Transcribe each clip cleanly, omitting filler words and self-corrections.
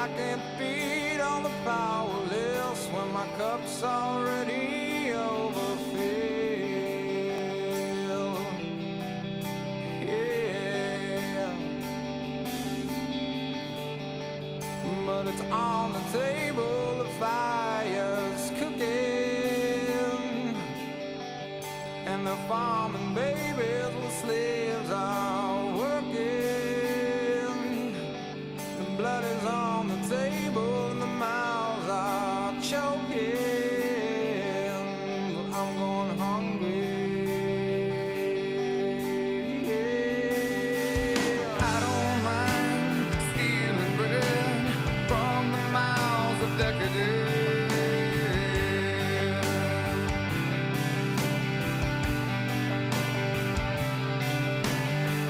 I can't feed all the powerless when my cup's already overfilled. Yeah, but it's on the table, the fire's cooking, and the farming babies with slaves are working. The blood is on the table and the mouths are choking. I'm going hungry. Yeah. I don't mind stealing bread from the mouths of decadence,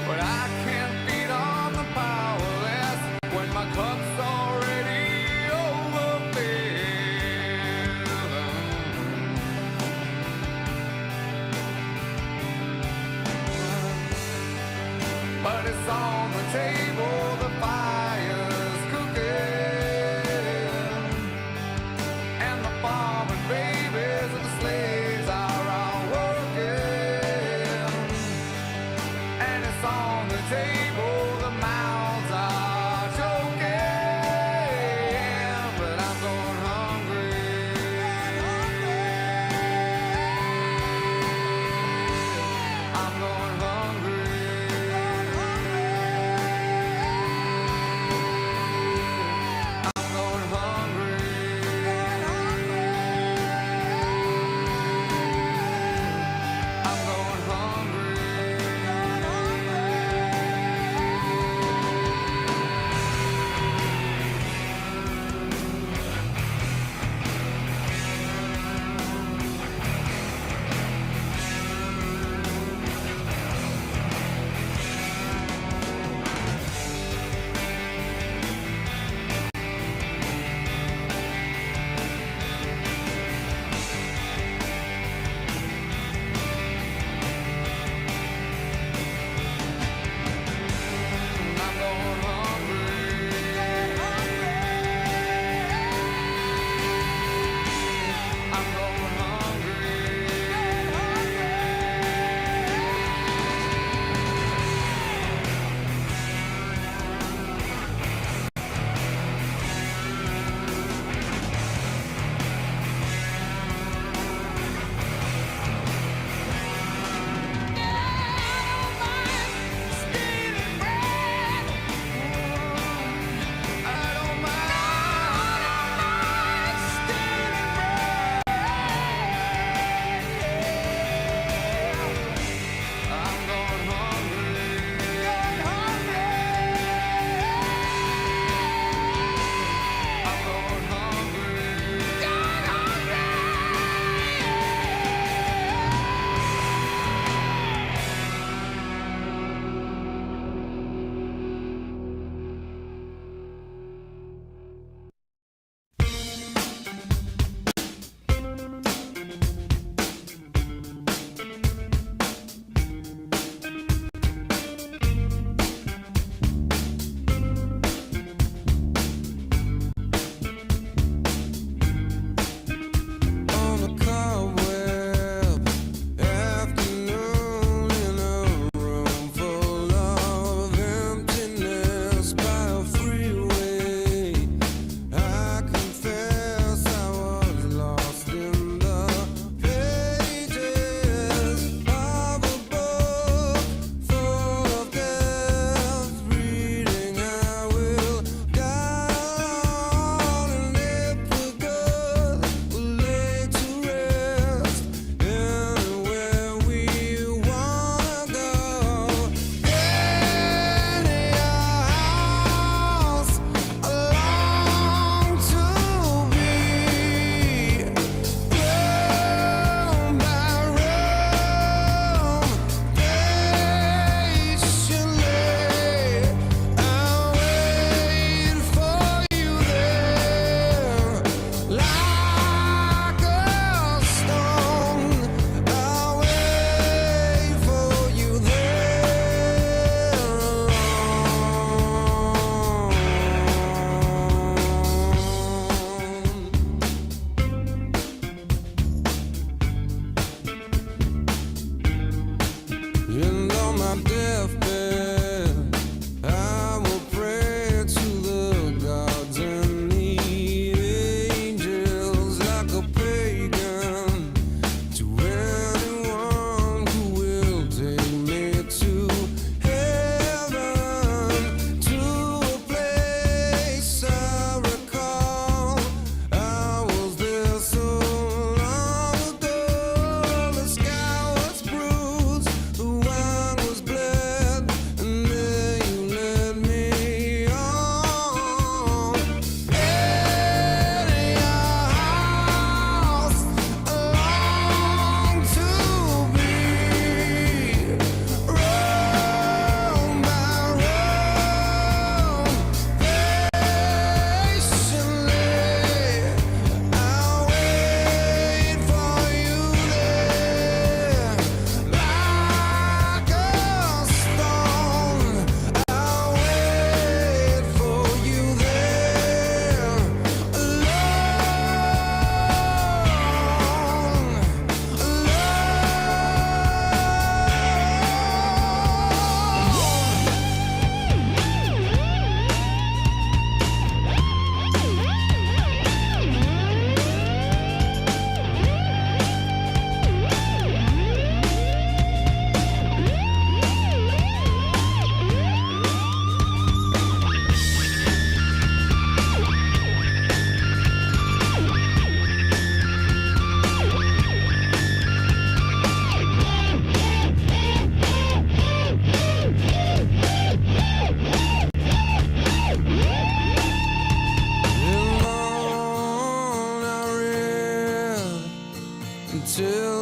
but I can't feed on the powerless when my cup's already overfilled. But it's on the table, the fire's cooking, and the farming babies and the slaves are all working. And it's on the table, the mouths are choking, but I'm going hungry. I'm going hungry.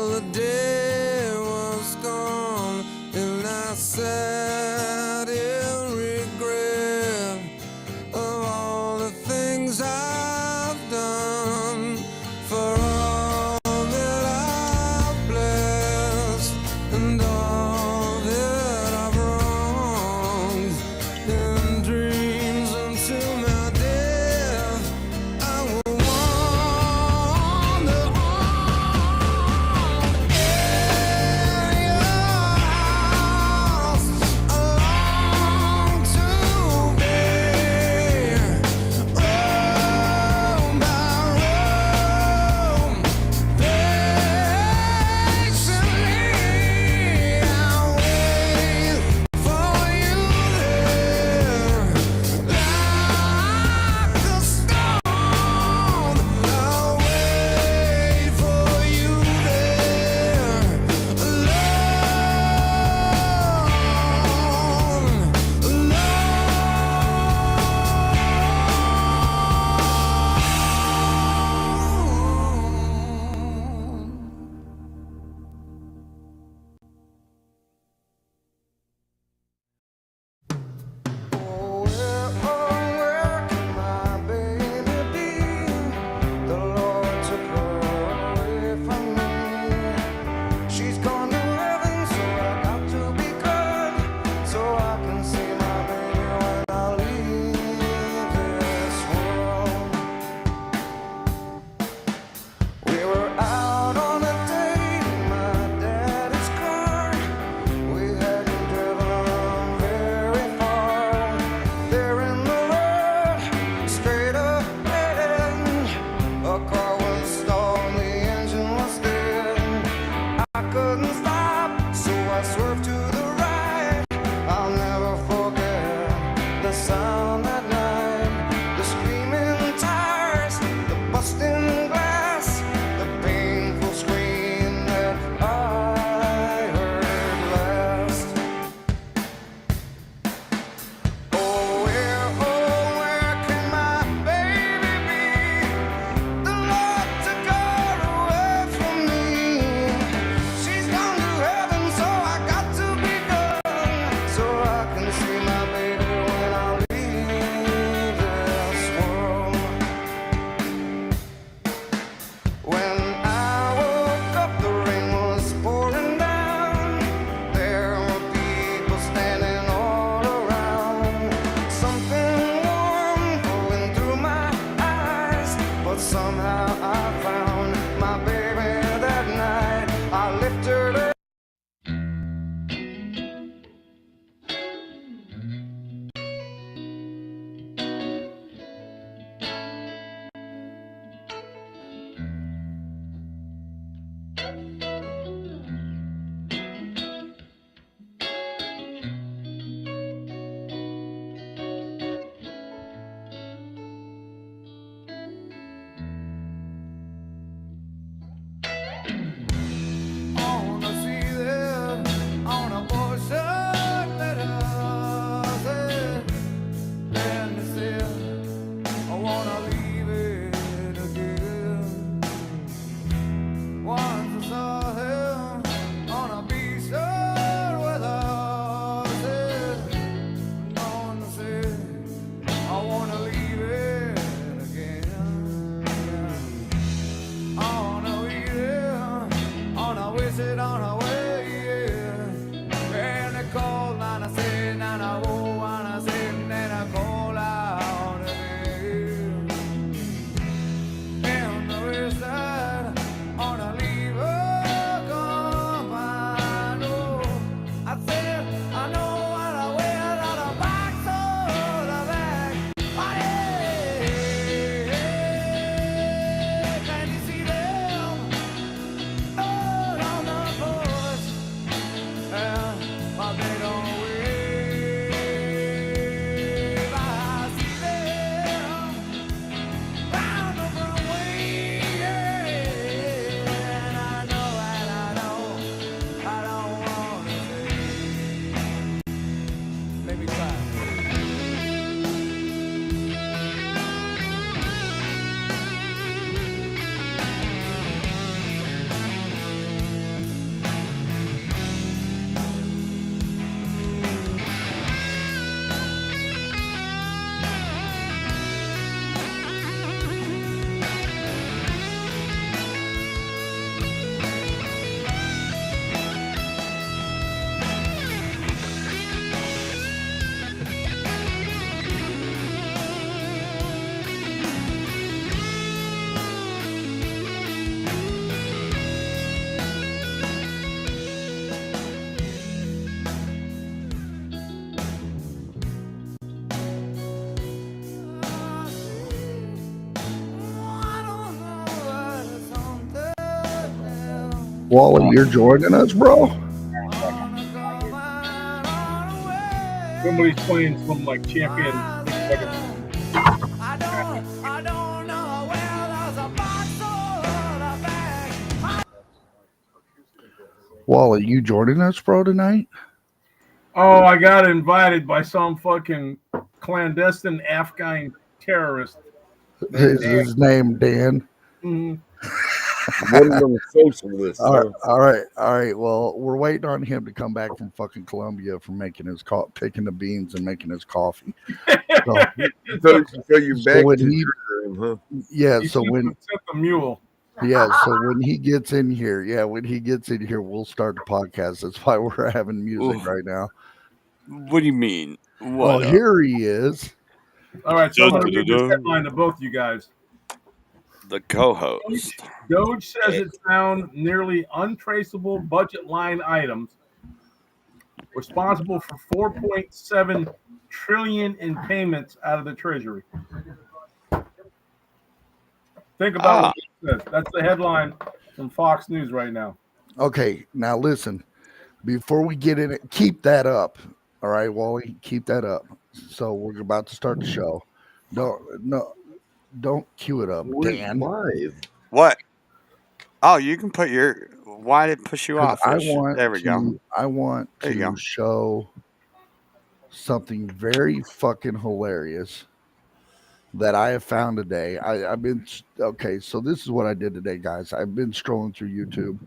Well, the day was gone, and I sat in regret of all the things I've done, for all that I've blessed and all that I've wronged. In dreams until my death, I will wander on in your house along today, room by room, patiently I'll wait for you there, like the stone. I'll wait for you there, oh, where can my baby be? The Lord took her away from me. She's gone to heaven, so I got to be good, so I can see my baby when I leave this world. We were out on a date in my daddy's car. We hadn't driven very far. There in the road, straight ahead, a car was stalled, the engine was dead. I couldn't stop, so I swerved to the right. I'll never forget the sound that night, the screaming tires, the busting glass, the painful scream that I heard last. Oh, where can my baby be? The Lord took her away from me. She's gone to heaven, so I got to be good, so I can see my baby when I leave this world. When I woke up, the rain was pouring down. There were people standing all around. Something warm flowing through my eyes, but somehow I found my baby that night. I lifted her. I wanna see them on a portion letter. Let me see. I wanna leave it again. Once I saw him on a beach with us. No one to say. I wanna leave it again. I wanna be there. On a visit on a way, and they call, and I say, and I go, and I say, and then I call out again. And the west side, on a leave a company. I said, I know what I wear on a back, so the back. Can you see them? Oh, on the floor. Wally, you're joining us, bro? Somebody's playing some like champion. I don't know where there's a box or a bag. Wally, you joining us, bro, tonight? Oh, I got invited by some fucking clandestine Afghan terrorist named Is his name Dan? Dan. One of them socialists, All right, huh? all right, all right. Well, we're waiting on him to come back from fucking Colombia from making his picking the beans and making his coffee. So, So, so you're so back when to he, him, huh? yeah, He so sent the mule. when he gets in here, when he gets in here, we'll start the podcast. That's why we're having music Oof. right now. What do you mean? Oh, What up? here he is. All right, so I'm Dun, going to dun, dun, read this dun. headline to both you guys. The co-host. Doge says it found nearly untraceable budget line items responsible for 4.7 trillion in payments out of the treasury. Think about Ah, what it says. That's the headline from Fox News right now. Okay, now listen. Before we get in it, keep that up. All right, Wally, keep that up. So we're about to start the show. Don't no, don't cue it up, We're Dan, live. what? Oh, you can put your. Why did it push you because off? There we go. I want There you to go. show something very fucking hilarious that I have found today. I've been okay. So this is what I did today, guys. I've been strolling through YouTube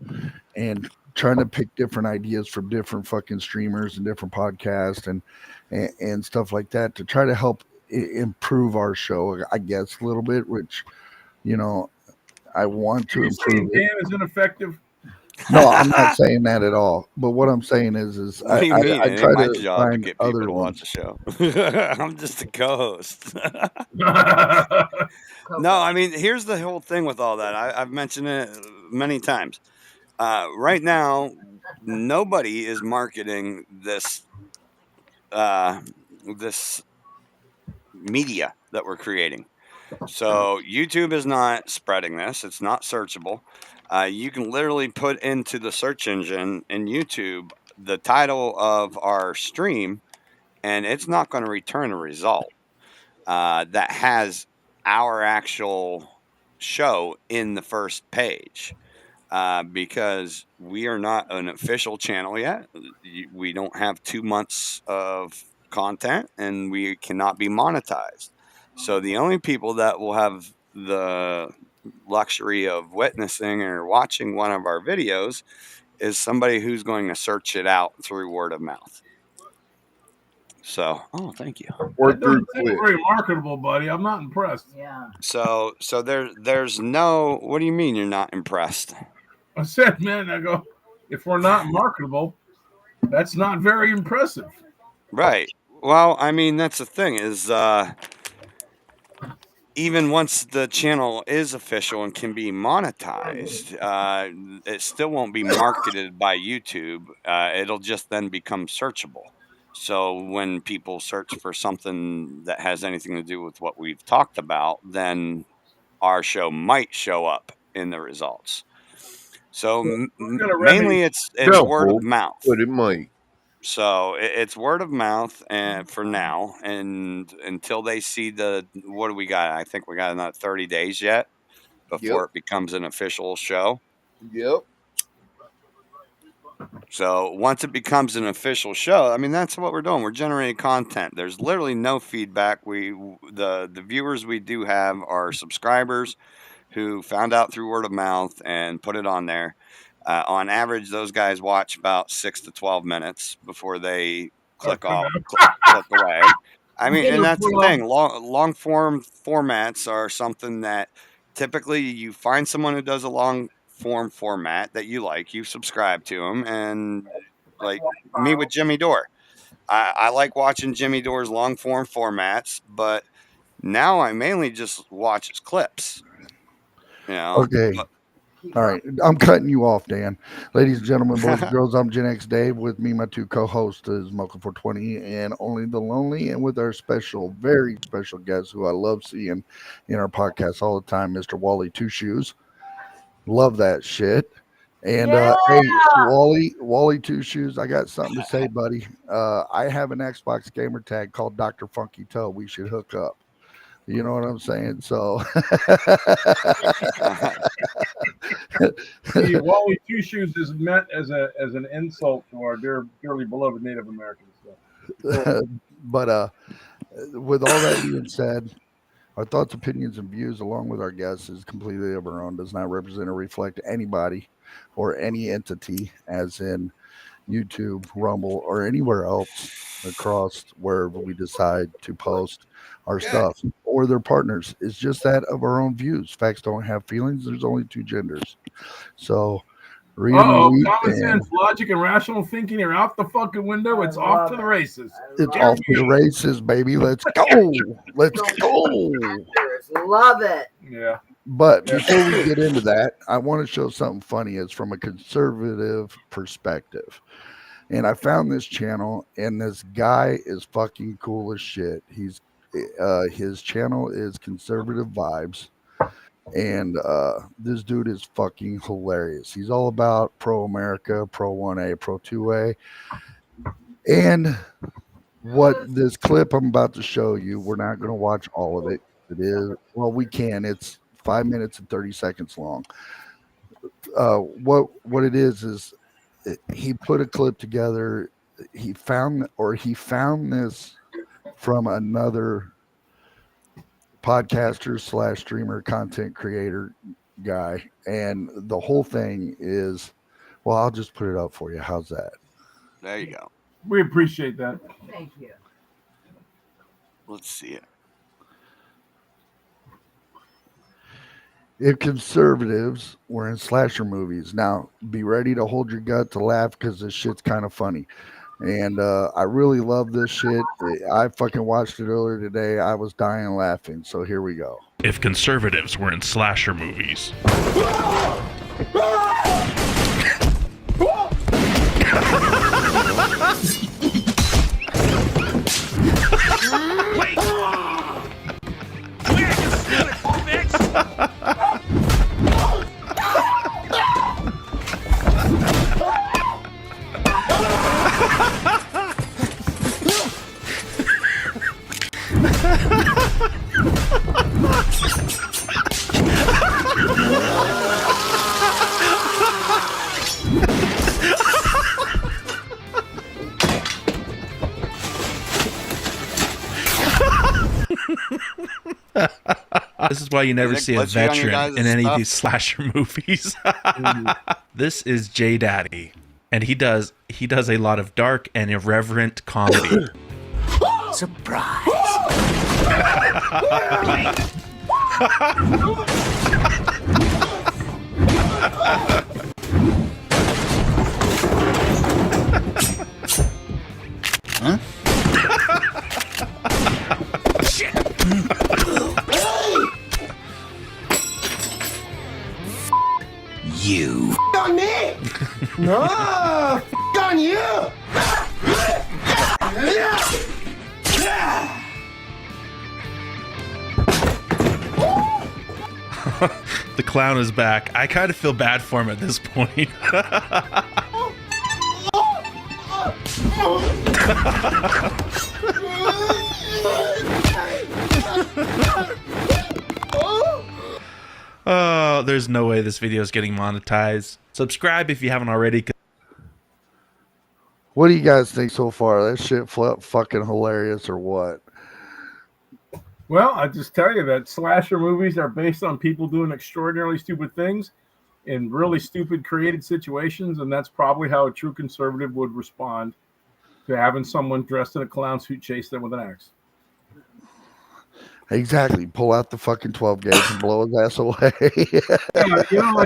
and trying to pick different ideas from different fucking streamers and different podcasts and stuff like that to try to help improve our show, I guess, a little bit. Which you know, I want Are to you improve saying it. Dan is ineffective? No, I'm not saying that at all. But what I'm saying is What do you mean? I It ain't try my to job to find get people other to watch ones. the show. I'm just a co-host. That's No, I mean, here's the whole thing with all that. I've mentioned it many times. Right now, nobody is marketing uh, this media that we're creating. So YouTube is not spreading this. It's not searchable. You can literally put into the search engine in YouTube the title of our stream, and it's not going to return a result that has our actual show in the first page because we are not an official channel yet. We don't have 2 months of content and we cannot be monetized. So the only people that will have the luxury of witnessing or watching one of our videos is somebody who's going to search it out through word of mouth. So, oh, thank you. Or doesn't through seem Twitch. very marketable, buddy. I'm not impressed. So there's no. What do you mean you're not impressed? I said, man, I go, if we're not marketable, that's not very impressive. Right. Well, I mean that's the thing is even once the channel is official and can be monetized, it still won't be marketed by YouTube. It'll just then become searchable. So when people search for something that has anything to do with what we've talked about, then our show might show up in the results. So So we're going to remedy. mainly it's word of Doubtful, mouth. but it might. So it's word of mouth and for now, and until they see what do we got? I think we got another 30 days yet Yep. before it becomes an official show. Yep. So once it becomes an official show, I mean that's what we're doing. We're generating content. There's literally no feedback. The viewers we do have are subscribers who found out through word of mouth and put it on there. On average, those guys watch about 6 to 12 minutes before they Start click cutting off, out. click away. I mean, and that's the Well, thing. Long form formats are something that typically you find someone who does a long form format that you like, you subscribe to them, and like me with Jimmy Dore. I like watching Jimmy Dore's long form formats, but now I mainly just watch his clips. You know, Okay. All right, I'm cutting you off, Dan. Ladies and gentlemen, boys and girls, I'm Gen X Dave. With me, my two co-hosts is Mocha 420 and Only the Lonely, and with our special, very special guest who I love seeing in our podcast all the time, Mr. Wally Two Shoes. Love that shit. And hey, Wally Two Shoes, I got something to say, buddy. I have an Xbox gamer tag called Dr. Funky Toe. We should hook up. You know what I'm saying? So See, Wally Two Shoes is meant as an insult to our dearly beloved Native Americans. So. but with all that being said, our thoughts, opinions, and views, along with our guests, is completely of our own, does not represent or reflect anybody or any entity, as in YouTube, Rumble, or anywhere else across wherever we decide to post our stuff or their partners. It's just that of our own views. Facts don't have feelings. There's only two genders. So read them and weep, common and sense, logic, and rational thinking are out the fucking window. It's off to the races. it's off to the races, baby. Let's go. Let's go. Love it. Yeah. But before we get into that, I want to show something funny. It's from a conservative perspective. And I found this channel, and this guy is fucking cool as shit. His channel is Conservative Vibes, and this dude is fucking hilarious. He's all about pro America, pro 1A, pro 2A. And what this clip I'm about to show you, we're not going to watch all of it. It is, well, we can. It's 5 minutes and 30 seconds long. What it is he put a clip together. He found this from another podcaster / streamer content creator guy, and the whole thing is, well, I'll just put it up for you. How's that? There you go. We appreciate that. Thank you. Let's see it. If conservatives were in slasher movies, now be ready to hold your gut to laugh because this shit's kind of funny. And I really love this shit. I fucking watched it earlier today. I was dying laughing. So here we go. If conservatives were in slasher movies. Wait! This is why you never see a veteran in any of these slasher movies. This is J Daddy, and he does a lot of dark and irreverent comedy. Surprise! Huh? Shit! You. On me! No! On you! The clown is back. I kind of feel bad for him at this point. Oh, there's no way this video is getting monetized. Subscribe if you haven't already. What do you guys think so far? That shit fucking hilarious or what? Well, I just tell you that slasher movies are based on people doing extraordinarily stupid things in really stupid created situations, and that's probably how a true conservative would respond to having someone dressed in a clown suit chase them with an axe. Exactly. Pull out the fucking 12 gauge and blow his ass away. Yeah, you know,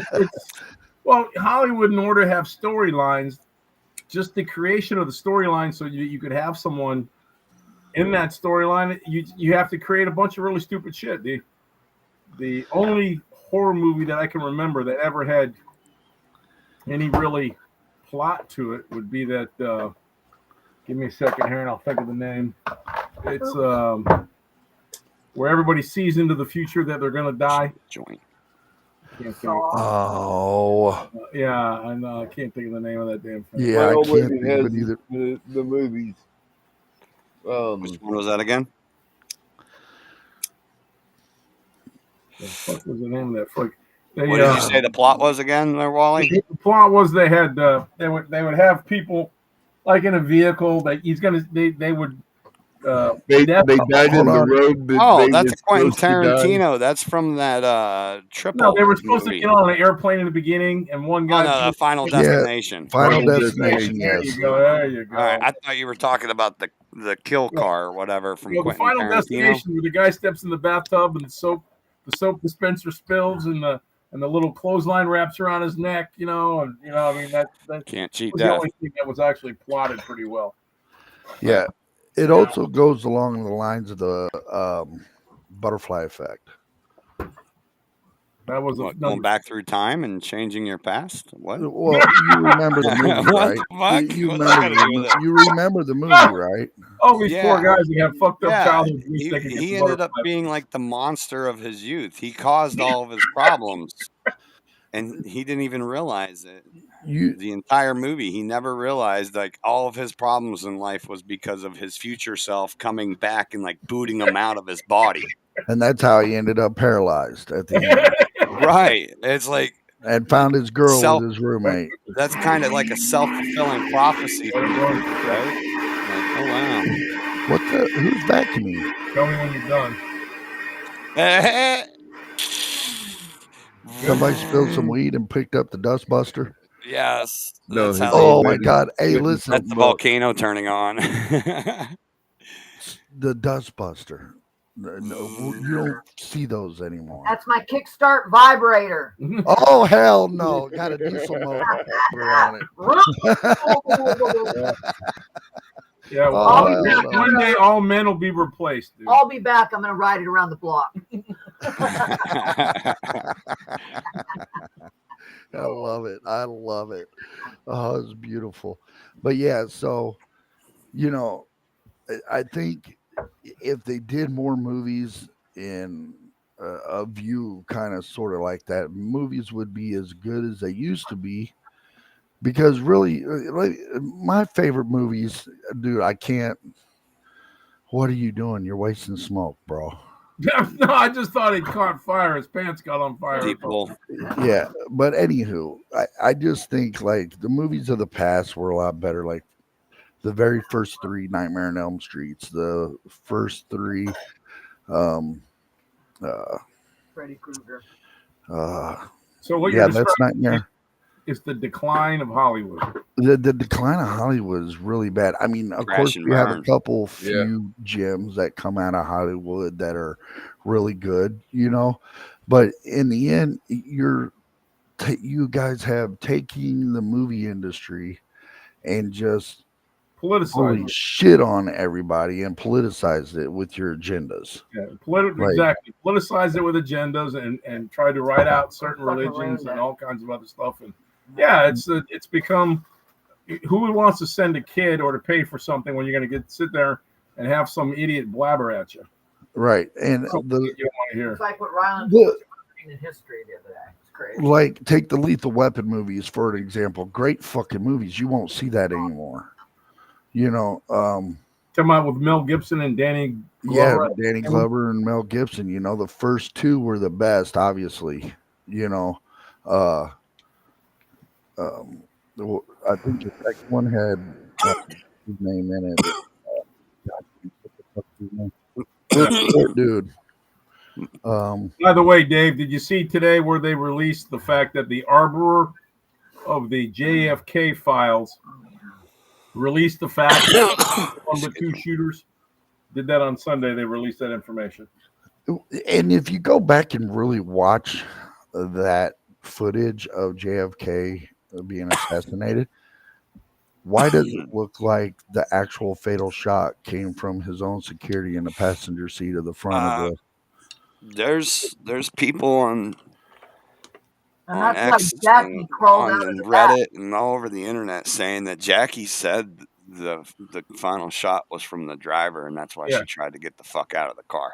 well, Hollywood, in order to have storylines, just the creation of the storyline, so you could have someone in that storyline, you have to create a bunch of really stupid shit. The only horror movie that I can remember that ever had any really plot to it would be that. Give me a second here, and I'll think of the name. It's where everybody sees into the future that they're going to die. Joint. Can't think. Oh, Yeah, I know. I can't think of the name of that damn thing. yeah, I Well, can't it think of has it either. the movies. Which one was that again? The fuck was the name of that flick? What did you say the plot was again, there, Wally? The plot was they had they would have people like in a vehicle that they would They death- died Hold in the on. road that Oh, they that's were a Quentin supposed to die. Tarantino. That's from that Triple no, they were supposed movie. to get on an airplane in the beginning, and one Oh guy. no, the Final Yeah. Destination. Final Final Destination. Destination. There Yes. you go. There you go. All right, I thought you were talking about the kill car or whatever from The Quentin Final Tarantino. Destination, where the guy steps in the bathtub and the soap dispenser spills, and the little clothesline wraps around his neck. I mean that Can't cheat was the death. only thing that was actually plotted pretty well. Yeah. It also goes along the lines of the butterfly effect. That was What, going back through time and changing your past? What? Well, you remember the movie, What right? the fuck? You What's that remember got to do with it? you remember the movie, right? All these Yeah. poor guys that have fucked up Yeah, childhoods. wish they could get he the ended up butterfly. being like the monster of his youth. He caused all of his problems, and he didn't even realize it. The entire movie, he never realized like all of his problems in life was because of his future self coming back and like booting him out of his body. And that's how he ended up paralyzed at the end. Right. It's like And found his girl with his roommate. That's kind of like a self-fulfilling prophecy from the future, right? Like, oh wow. Who's vacuuming? Tell me when you're done. Somebody spilled some weed and picked up the dustbuster. Yes. No, That's how oh my God! Hey, listen. That's the volcano turning on. The dustbuster. No, you don't see those anymore. That's my kickstart vibrator. Oh hell no! Got a diesel motor on it. Yeah, one day all men will be replaced. Dude. I'll be back. I'm going to ride it around the block. I love it. I love it. Oh, it's beautiful. But yeah, so I think if they did more movies in a view kind of sort of like that, movies would be as good as they used to be. Because really, like my favorite movies, dude, I can't. What are you doing? You're wasting smoke, bro. No, I just thought he caught fire. His pants got on fire. Yeah, but anywho, I just think like the movies of the past were a lot better. Like the very first three Nightmare on Elm Streets, the first three, Freddy Krueger. So what yeah, you're that's Nightmare. It's the decline of Hollywood. The decline of Hollywood is really bad. I mean, of course, you have a couple few gems that come out of Hollywood that are really good, but in the end, you guys have taken the movie industry and just politicized shit on everybody and politicized it with your agendas. Yeah, exactly. Politicized it with agendas and tried to write out certain religions and all kinds of other stuff. And yeah, it's become who wants to send a kid or to pay for something when you're going to sit there and have some idiot blabber at you. Right. And you don't want to hear. It's like what Ryland was in history the other day. It's crazy. Like take the Lethal Weapon movies for an example. Great fucking movies. You won't see that anymore. Talking about with Mel Gibson and Danny Glover. Yeah, Danny Glover and Mel Gibson. The first two were the best, obviously. I think the second one had his name in it. Dude. By the way, Dave, did you see today where they released the fact that the arborer of the JFK files released the fact on the two shooters? Did that on Sunday. They released that information. And if you go back and really watch that footage of JFK being assassinated, why does it look like the actual fatal shot came from his own security in the passenger seat of the front of the... There's people on that's X like Jackie crawled out of the Reddit and all over the internet saying that Jackie said the final shot was from the driver, and that's why she tried to get the fuck out of the car.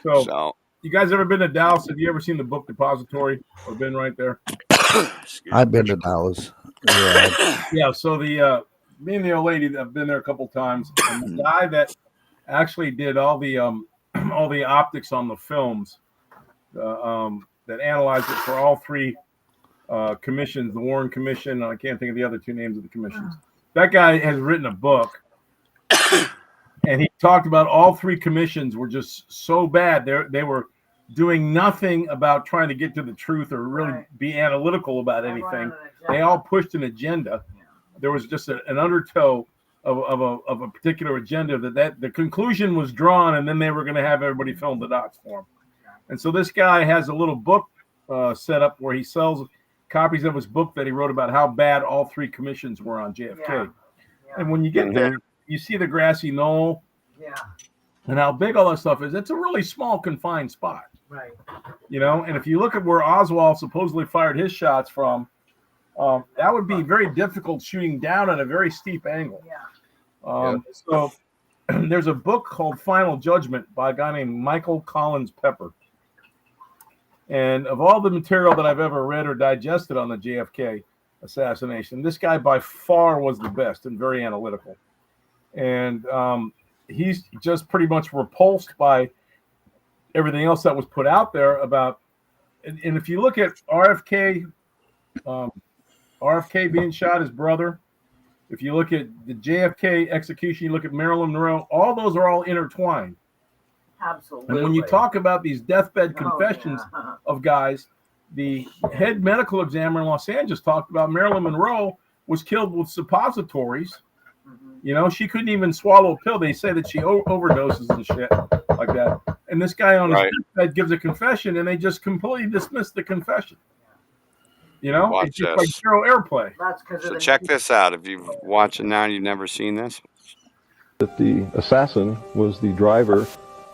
So You guys ever been to Dallas? Have you ever seen the Book Depository or been right there? I've been to Dallas. Yeah. Yeah. So the me and the old lady have been there a couple times, and the guy that actually did all the optics on the films, that analyzed it for all three commissions, the Warren Commission. I can't think of the other two names of the commissions. That guy has written a book, and he talked about all three commissions were just so bad. They were doing nothing about trying to get to the truth or really be analytical about anything. They all pushed an agenda. There was just an undertow of a particular agenda that the conclusion was drawn, and then they were going to have everybody fill in the dots for him. And so this guy has a little book set up where he sells copies of his book that he wrote about how bad all three commissions were on JFK. Yeah. And when you get there, you see the grassy knoll, and how big all that stuff is. It's a really small, confined spot. Right. You know, and if you look at where Oswald supposedly fired his shots from, that would be very difficult shooting down at a very steep angle. Yeah. So there's a book called Final Judgment by a guy named Michael Collins Pepper. And of all the material that I've ever read or digested on the JFK assassination, this guy by far was the best and very analytical. And he's just pretty much repulsed by everything else that was put out there about. And if you look at RFK being shot, his brother, if you look at the JFK execution, you look at Marilyn Monroe, all those are all intertwined. Absolutely. And when you talk about these deathbed confessions of guys, the head medical examiner in Los Angeles talked about Marilyn Monroe was killed with suppositories. You know, she couldn't even swallow a pill. They say that she overdoses and shit like that. And this guy on his deathbed gives a confession, and they just completely dismiss the confession. You know, Watch it's just this. like zero airplay. So check this out. If you've watched it now and you've never seen this. That the assassin was the driver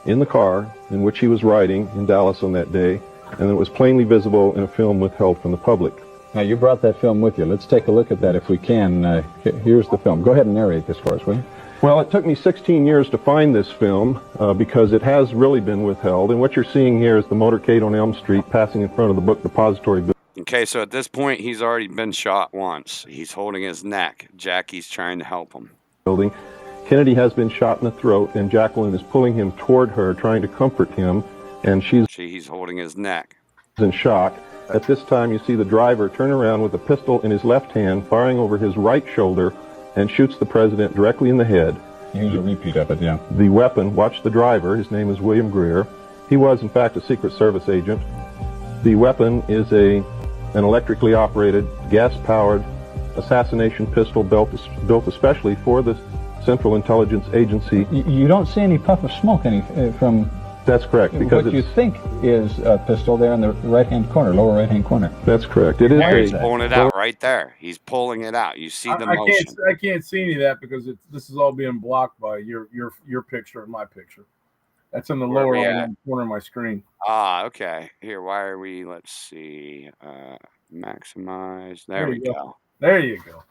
in the car in which he was riding in Dallas on that day, and it was plainly visible in a film withheld from the public. Now, you brought that film with you. Let's take a look at that if we can. Here's the film. Go ahead and narrate this for us, will you? Well, it took me 16 years to find this film because it has really been withheld, and what you're seeing here is the motorcade on Elm Street passing in front of the Book Depository building. Okay, so at this point, he's already been shot once. He's holding his neck. Jackie's trying to help him. Kennedy has been shot in the throat, and Jacqueline is pulling him toward her, trying to comfort him, and he's holding his neck. In shock. At this time, you see the driver turn around with a pistol in his left hand, firing over his right shoulder, and shoots the president directly in the head. Here's a repeat of it, yeah. The weapon, watch the driver, his name is William Greer. He was, in fact, a Secret Service agent. The weapon is an electrically operated, gas-powered assassination pistol built especially for the Central Intelligence Agency. You don't see any puff of smoke from... That's correct. Because what you think is a pistol there in the right-hand corner, lower right-hand corner. That's correct. It is. He's pulling it out right there. He's pulling it out. You see the motion. I can't see any of that because this is all being blocked by your picture and my picture. That's in the lower right-hand corner of my screen. Ah, okay. Here, why are we? Let's see. Maximize. There we go. There you go.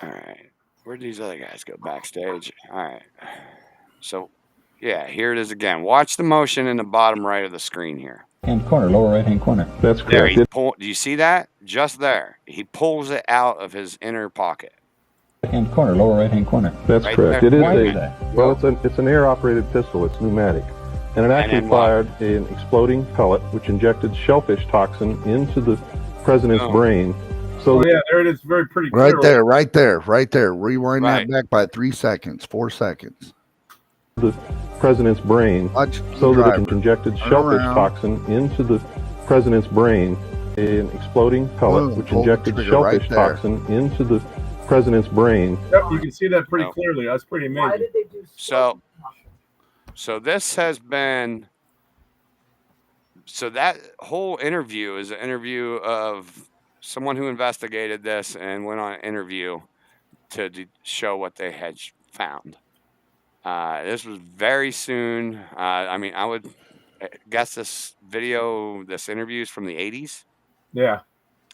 All right. Where'd these other guys go? Backstage. All right. So, yeah, here it is again. Watch the motion in the bottom right of the screen here. Hand corner, lower right-hand corner. That's correct. Do you see that? Just there. He pulls it out of his inner pocket. Hand corner, lower right-hand corner. That's right correct. There. It is it's an air-operated pistol. It's pneumatic. And it actually fired an exploding pellet, which injected shellfish toxin into the president's brain. So there it is. Very pretty clear. Right there. Rewind that back by 3 seconds, 4 seconds. The president's brain, so that it injected shellfish toxin into the president's brain. An exploding pellet, which injected shellfish toxin into the president's brain. Yep, you can see that pretty clearly. That's pretty amazing. Why did they do So this has been. So that whole interview is an interview of someone who investigated this and went on an interview to show what they had found. This was very soon. I mean, I would guess this interview is from the 80s. Yeah.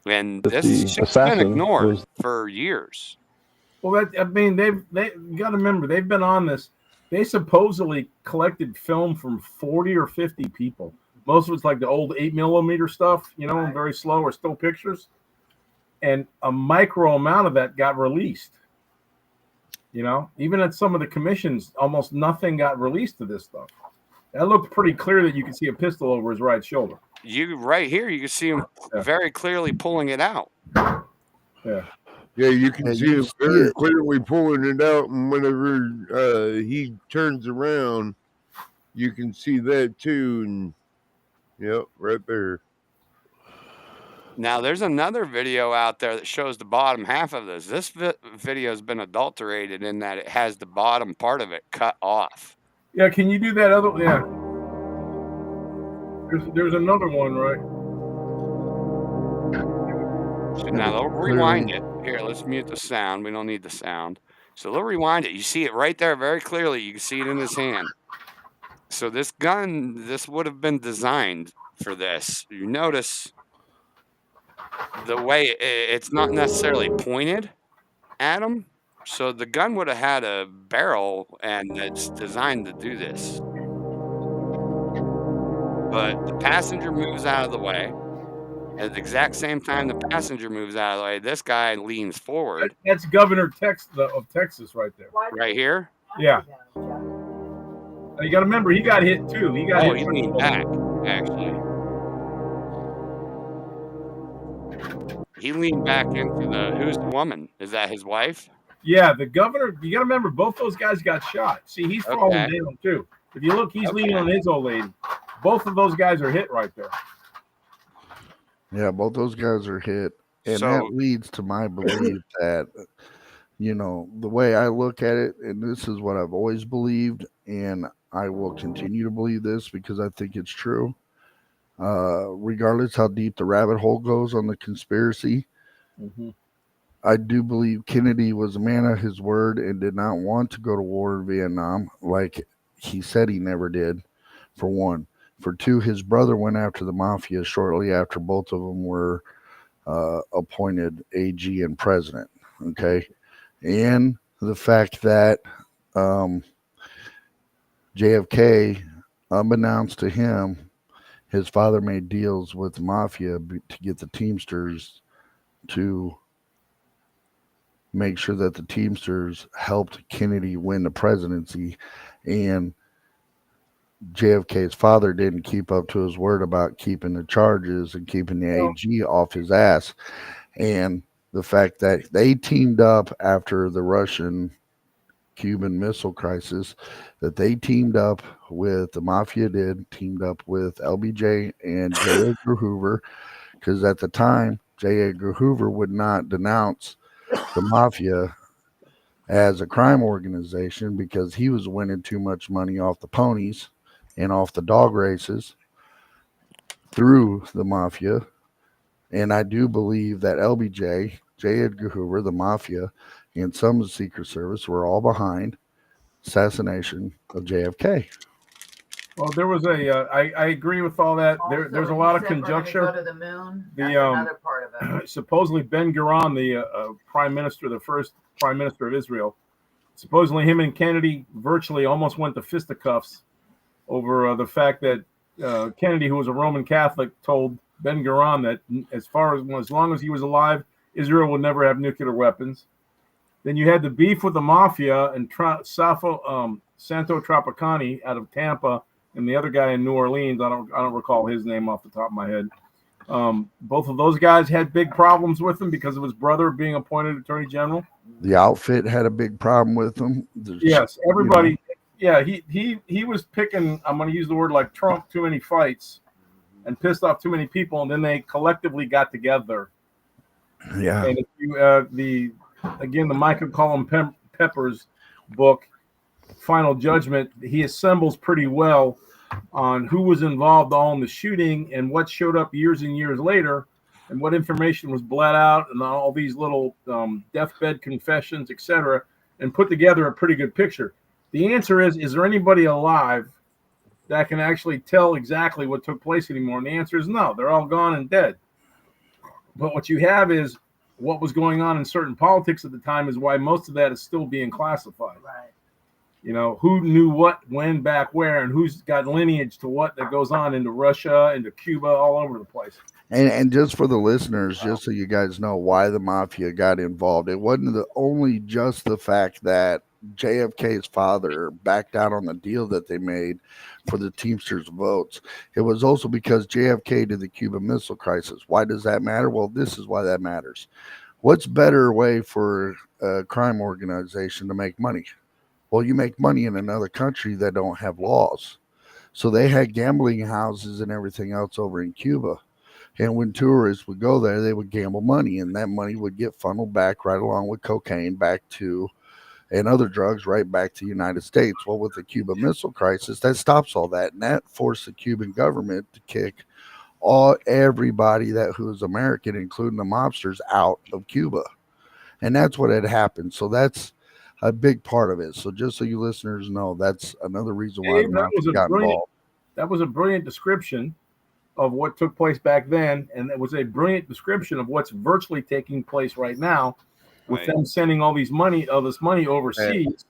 And this has been ignored for years. Well, you got to remember, they've been on this They supposedly collected film from 40 or 50 people. Most of it's like the old 8mm stuff, and very slow or still pictures. And a micro amount of that got released. Even at some of the commissions, almost nothing got released of this stuff. That looked pretty clear that you could see a pistol over his right shoulder. Right here, you can see him very clearly pulling it out. Yeah. Yeah, you can see him very it. clearly pulling it out, and whenever he turns around, you can see that too. And yep, right there. Now, there's another video out there that shows the bottom half of this. This video has been adulterated in that it has the bottom part of it cut off. Yeah, can you do that other? Yeah. There's another one, right? So now they'll rewind it. Here, let's mute the sound. We don't need the sound. So they'll rewind it. You see it right there very clearly. You can see it in his hand. So this gun, this would have been designed for this. You notice the way it's not necessarily pointed at him. So the gun would have had a barrel, and it's designed to do this. But the passenger moves out of the way. At the exact same time the passenger moves out of the way, this guy leans forward. That's Governor of Texas right there. Right here? Yeah. Now you got to remember, he got hit too. He leaned back, actually. He leaned back into who's the woman? Is that his wife? Yeah, the governor, you got to remember, both those guys got shot. See, he's falling down too. If you look, he's leaning on his old lady. Both of those guys are hit right there. Yeah, both those guys are hit. And that leads to my belief that, the way I look at it, and this is what I've always believed, and I will continue to believe this because I think it's true. Regardless how deep the rabbit hole goes on the conspiracy, I do believe Kennedy was a man of his word and did not want to go to war in Vietnam like he said he never did, for one. For two, his brother went after the mafia shortly after both of them were appointed AG and president. Okay. And the fact that JFK, unbeknownst to him, his father made deals with the mafia to get the Teamsters to make sure that the Teamsters helped Kennedy win the presidency. And JFK's father didn't keep up to his word about keeping the charges and keeping the AG off his ass. And the fact that they teamed up after the Russian-Cuban Missile Crisis, that they teamed up with, the mafia teamed up with LBJ and J. Edgar Hoover, because at the time, J. Edgar Hoover would not denounce the mafia as a crime organization because he was winning too much money off the ponies and off the dog races through the mafia. And I do believe that LBJ, J. Edgar Hoover, the mafia, and some of the Secret Service were all behind assassination of JFK. Well, there was I agree with all that. There's a lot of conjecture. Go to the moon. That's another part of it. Supposedly Ben Gurion, the prime minister, the first prime minister of Israel, supposedly him and Kennedy virtually almost went to fisticuffs over the fact that Kennedy, who was a Roman Catholic, told Ben Gurion that as long as he was alive, Israel would never have nuclear weapons. Then you had the beef with the mafia and Santo Tropicani out of Tampa, and the other guy in New Orleans. I don't recall his name off the top of my head. Both of those guys had big problems with him because of his brother being appointed attorney general. The outfit had a big problem with him. Yes, everybody. Yeah, he was picking. I'm going to use the word like Trump. Too many fights, and pissed off too many people, and then they collectively got together. Yeah. And if you, the Michael Cullen Peppers book, Final Judgment, he assembles pretty well on who was involved all in the shooting and what showed up years and years later and what information was bled out and all these little deathbed confessions, etc., and put together a pretty good picture. The answer is there anybody alive that can actually tell exactly what took place anymore? And the answer is no. They're all gone and dead. But what you have is what was going on in certain politics at the time is why most of that is still being classified. Right. You know, who knew what, when, back where, and who's got lineage to what that goes on into Russia, into Cuba, all over the place. And just for the listeners, just so you guys know why the mafia got involved, it wasn't only just the fact that JFK's father backed out on the deal that they made for the Teamsters votes. It was also because JFK did the Cuban Missile Crisis. Why does that matter? Well, this is why that matters. What's better way for a crime organization to make money? Well, you make money in another country that don't have laws. So they had gambling houses and everything else over in Cuba. And when tourists would go there, they would gamble money, and that money would get funneled back right along with cocaine back to and other drugs right back to the United States. Well, with the Cuban Missile Crisis, that stops all that, and that forced the Cuban government to kick everybody that who was American, including the mobsters, out of Cuba, and that's what had happened. So that's a big part of it. So just so you listeners know, that's another reason why the Dave, mafia got involved. that was a brilliant description of what took place back then, and it was a brilliant description of what's virtually taking place right now, with them sending all this money overseas,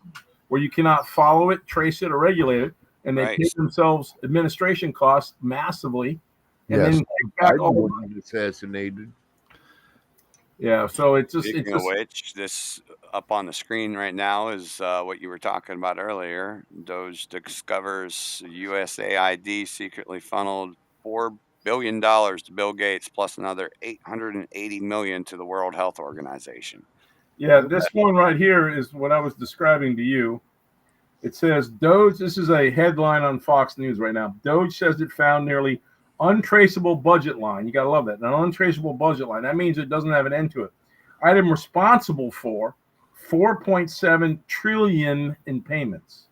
where you cannot follow it, trace it, or regulate it, and they pay themselves administration costs massively, and then take back all assassinated. Yeah, so it's just Speaking of which, this up on the screen right now is what you were talking about earlier. Doge discovers USAID secretly funneled $4 billion to Bill Gates plus another $880 million to the World Health Organization. Yeah, this one right here is what I was describing to you. It says Doge, this is a headline on Fox News right now. Doge says it found nearly untraceable budget line. You got to love that. An untraceable budget line. That means it doesn't have an end to it. Item responsible for 4.7 trillion in payments.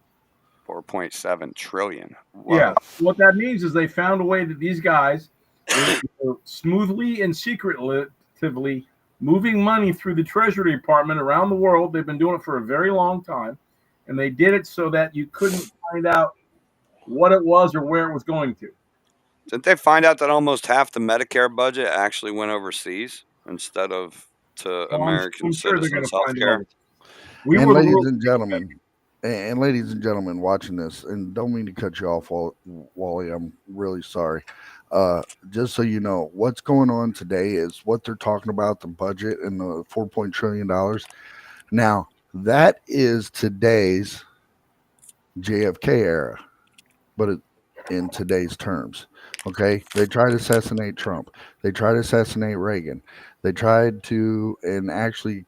4.7 trillion. Whoa. Yeah. What that means is they found a way that these guys were smoothly and secretively moving money through the Treasury Department around the world. They've been doing it for a very long time. And they did it so that you couldn't find out what it was or where it was going to. Didn't they find out that almost half the Medicare budget actually went overseas instead of to American citizens' health care? And ladies and gentlemen watching this, and don't mean to cut you off, Wally, I'm really sorry. Just so you know, what's going on today is what they're talking about, the budget and the $4 trillion. Now, that is today's JFK era, but in today's terms. Okay, they tried to assassinate Trump. They tried to assassinate Reagan. They tried to, and actually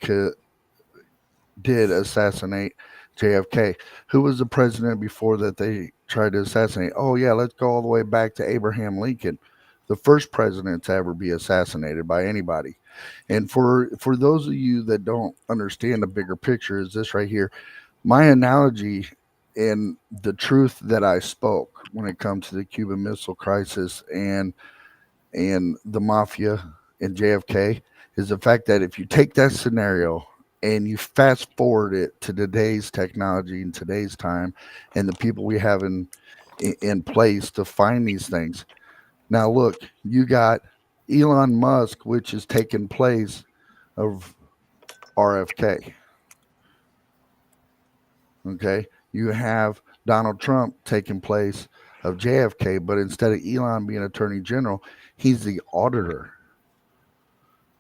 did assassinate JFK. Who was the president before that they tried to assassinate? Oh yeah, let's go all the way back to Abraham Lincoln, the first president to ever be assassinated by anybody. And for those of you that don't understand the bigger picture, is this right here. My analogy and the truth that I spoke when it comes to the Cuban Missile Crisis and the mafia and JFK is the fact that if you take that scenario and you fast forward it to today's technology and today's time and the people we have in place to find these things. Now look, you got Elon Musk, which is taking place of RFK. Okay, you have Donald Trump taking place of JFK, but instead of Elon being Attorney General, he's the auditor.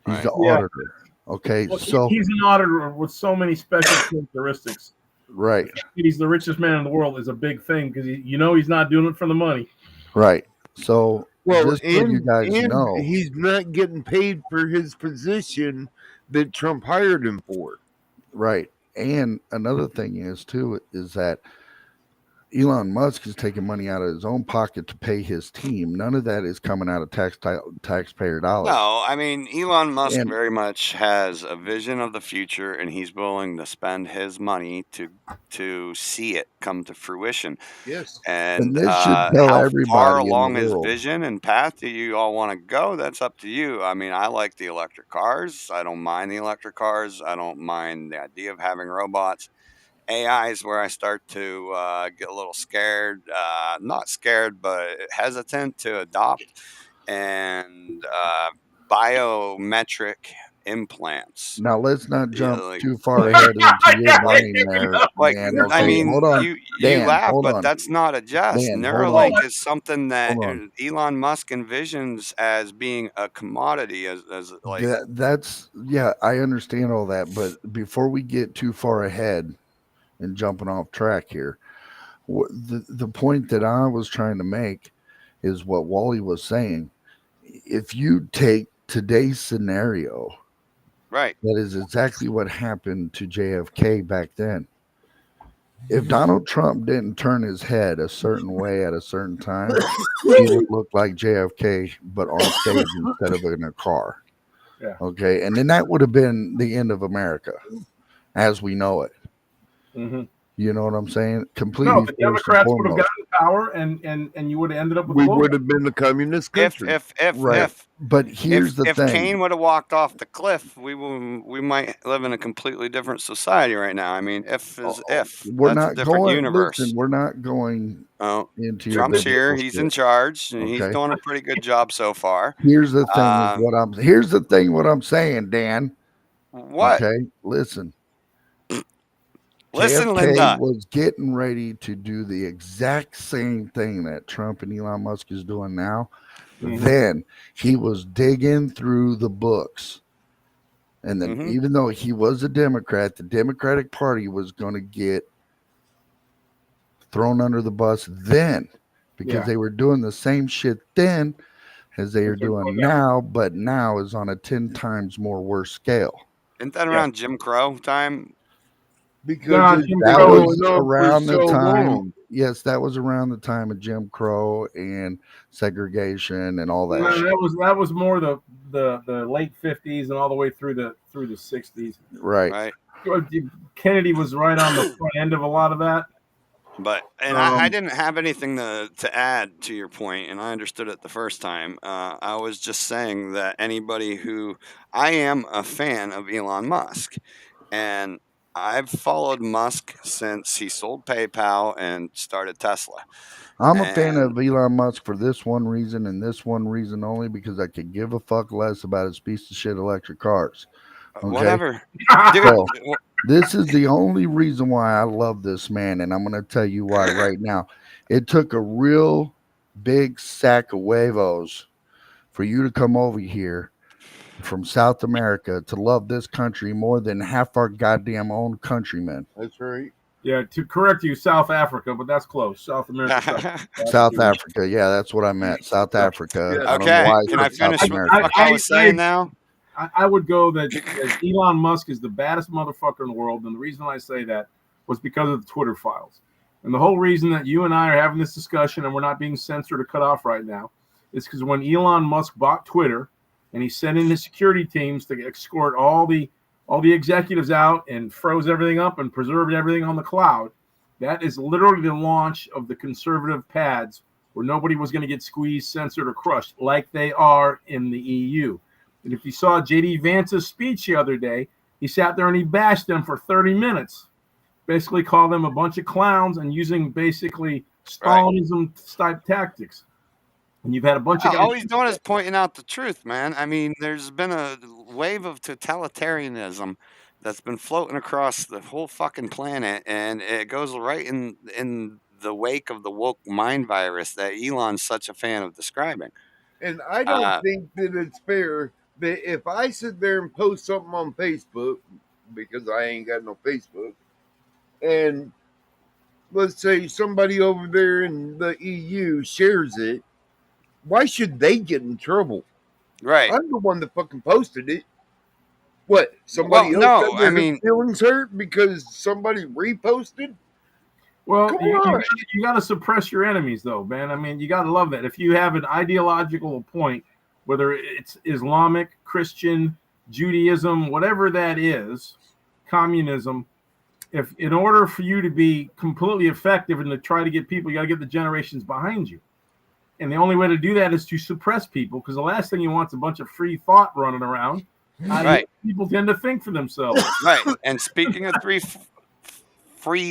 He's the auditor. Okay, well, so he's an auditor with so many special characteristics. Right. He's the richest man in the world is a big thing because he's not doing it for the money. Right. So well, just so you guys know, he's not getting paid for his position that Trump hired him for. Right. And another thing is too is that Elon Musk is taking money out of his own pocket to pay his team. None of that is coming out of taxpayer dollars. No, I mean Elon Musk very much has a vision of the future, and he's willing to spend his money to see it come to fruition. Yes, and this should tell how everybody far in the along his world. vision and path do you all want to go? That's up to you. I mean, I like the electric cars. I don't mind the electric cars. I don't mind the idea of having robots. AI is where I start to get a little scared, not scared, but hesitant to adopt. And biometric implants. Now let's not jump like- too far ahead into your brain there, Like, Dan. I Okay, mean, hold on, you Dan. laugh, Hold but on, that's not a jest. Dan. Hold Neuralink on. is something that Hold on. Elon Musk envisions as being a commodity, as like That's yeah, I understand all that, but before we get too far ahead and jumping off track here, the point that I was trying to make is what Wally was saying. If you take today's scenario, right. that is exactly what happened to JFK back then. If Donald Trump didn't turn his head a certain way at a certain time, he would look like JFK, but on stage instead of in a car. Yeah. Okay. And then that would have been the end of America as we know it. Mm-hmm. You know what I'm saying? Completely. No, the Democrats would have gotten power, and you would have ended up with. We would have been a communist country. But here's the thing: if Cain would have walked off the cliff, we might live in a completely different society right now. I mean, if is if we're that's not a different going. universe. Listen, we're not going into your Trump's here. biblical He's shit. in charge, and he's Okay. doing a pretty good job so far. Here's the thing: what I'm saying, Dan. What? Okay, listen. Listen, JFK Linda. was getting ready to do the exact same thing that Trump and Elon Musk is doing now. Mm-hmm. Then he was digging through the books. And then even though he was a Democrat, the Democratic Party was going to get thrown under the bus then because they were doing the same shit then as they are doing now, but now is on a 10 times more worse scale. Isn't that around Jim Crow time? Because that was around the time. Yes, that was around the time of Jim Crow and segregation and all that. No, shit. that was more the late 50s and all the way through the 60s. Right. Kennedy was right on the front end of a lot of that. But I didn't have anything to add to your point, and I understood it the first time. I was just saying that anybody who I am a fan of Elon Musk, and I've followed Musk since he sold PayPal and started Tesla. I'm a fan of Elon Musk for this one reason and this one reason only, because I could give a fuck less about his piece of shit electric cars. Okay? Whatever. So, this is the only reason why I love this man, and I'm going to tell you why right now. It took a real big sack of huevos for you to come over here from South America to love this country more than half our goddamn own countrymen. That's right. Yeah, to correct you, South Africa, but that's close. South America. South Africa. Yeah, that's what I meant. South Africa. Okay. I don't know why Can I finish South what the fuck I was saying now? I would go that Elon Musk is the baddest motherfucker in the world. And the reason I say that was because of the Twitter files. And the whole reason that you and I are having this discussion and we're not being censored or cut off right now is because when Elon Musk bought Twitter and he sent in his security teams to escort all the executives out and froze everything up and preserved everything on the cloud, that is literally the launch of the conservative pads where nobody was going to get squeezed, censored, or crushed like they are in the EU. And if you saw J.D. Vance's speech the other day, he sat there and he bashed them for 30 minutes, basically called them a bunch of clowns and using basically Stalinism-type tactics. And you've had a bunch of guys. All he's doing is pointing out the truth, man. I mean, there's been a wave of totalitarianism that's been floating across the whole fucking planet, and it goes right in the wake of the woke mind virus that Elon's such a fan of describing. And I don't think that it's fair that if I sit there and post something on Facebook, because I ain't got no Facebook, and let's say somebody over there in the EU shares it, why should they get in trouble? Right. I'm the one that fucking posted it. What? Somebody else got their feelings hurt because somebody reposted? Well, you got to suppress your enemies, though, man. I mean, you got to love that. If you have an ideological point, whether it's Islamic, Christian, Judaism, whatever that is, communism, if in order for you to be completely effective and to try to get people, you got to get the generations behind you. And the only way to do that is to suppress people, because the last thing you want is a bunch of free thought running around. Right. People tend to think for themselves. Right. And speaking of free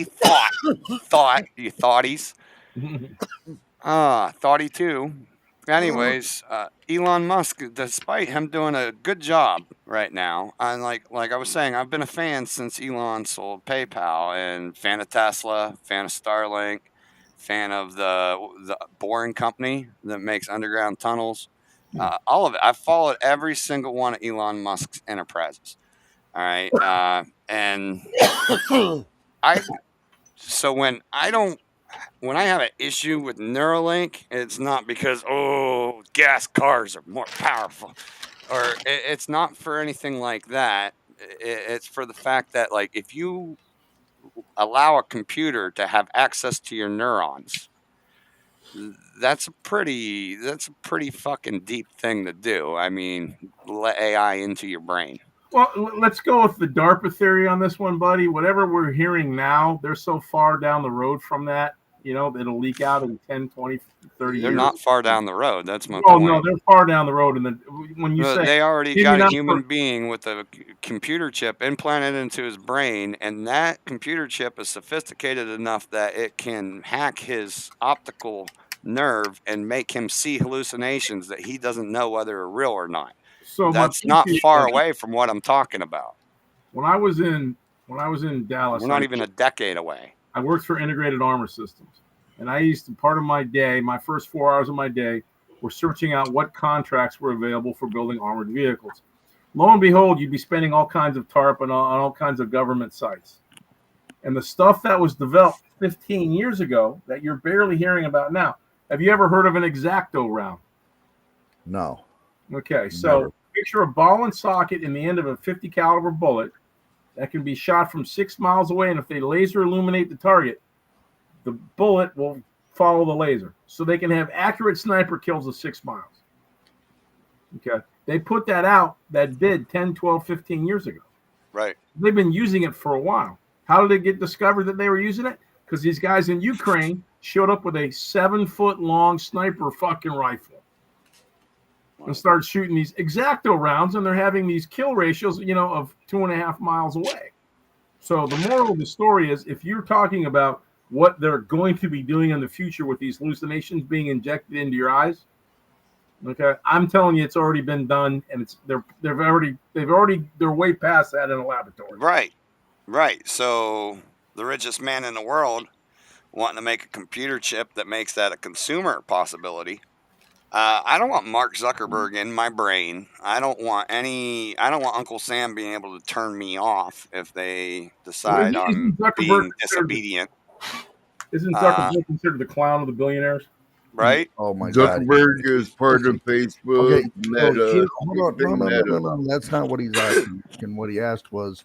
thought, you thoughties. Thoughty too. Anyways, Elon Musk, despite him doing a good job right now, and like I was saying, I've been a fan since Elon sold PayPal, and fan of Tesla, fan of Starlink, fan of the Boring Company that makes underground tunnels. All of it. I've followed every single one of Elon Musk's enterprises. All right, and I so when I have an issue with Neuralink, it's not because gas cars are more powerful, or it's not for anything like that. It's for the fact that like if you allow a computer to have access to your neurons, that's a pretty fucking deep thing to do. I mean, let AI into your brain. Well, let's go with the DARPA theory on this one, buddy. Whatever we're hearing now, they're so far down the road from that, it'll leak out in 10, 20, 30 They're years. not far down the road. That's my Oh, point. no, they're far down the road. And then when you say They already maybe got a not human being with a computer chip implanted into his brain, and that computer chip is sophisticated enough that it can hack his optical nerve and make him see hallucinations that he doesn't know whether are real or not. So my That's not far away from what I'm talking about. when I was in Dallas, We're not even a decade away. I worked for Integrated Armor Systems, and I used to part of my day, my first 4 hours of my day, were searching out what contracts were available for building armored vehicles. Lo and behold, you'd be spending all kinds of TARP on all kinds of government sites, and the stuff that was developed 15 years ago that you're barely hearing about now. Have you ever heard of an X-Acto round? No. Okay, so picture a ball and socket in the end of a 50 caliber bullet that can be shot from 6 miles away, and if they laser illuminate the target, the bullet will follow the laser. So they can have accurate sniper kills of 6 miles. Okay. They put that bid 10, 12, 15 years ago. Right. They've been using it for a while. How did it get discovered that they were using it? Because these guys in Ukraine showed up with a 7-foot long sniper fucking rifle and started shooting these X-Acto rounds, and they're having these kill ratios, of 2.5 miles away. So the moral of the story is, if you're talking about what they're going to be doing in the future with these hallucinations being injected into your eyes, okay, I'm telling you, it's already been done, and they're way past that in a laboratory. Right. So the richest man in the world wanting to make a computer chip that makes that a consumer possibility. I don't want Mark Zuckerberg in my brain. I don't want Uncle Sam being able to turn me off if they decide I'm being disobedient. Isn't Zuckerberg considered the clown of the billionaires? Right? Oh my God! Zuckerberg is part of Facebook. Okay, Meta. hold on. No. That's not what he's asking. And what he asked was,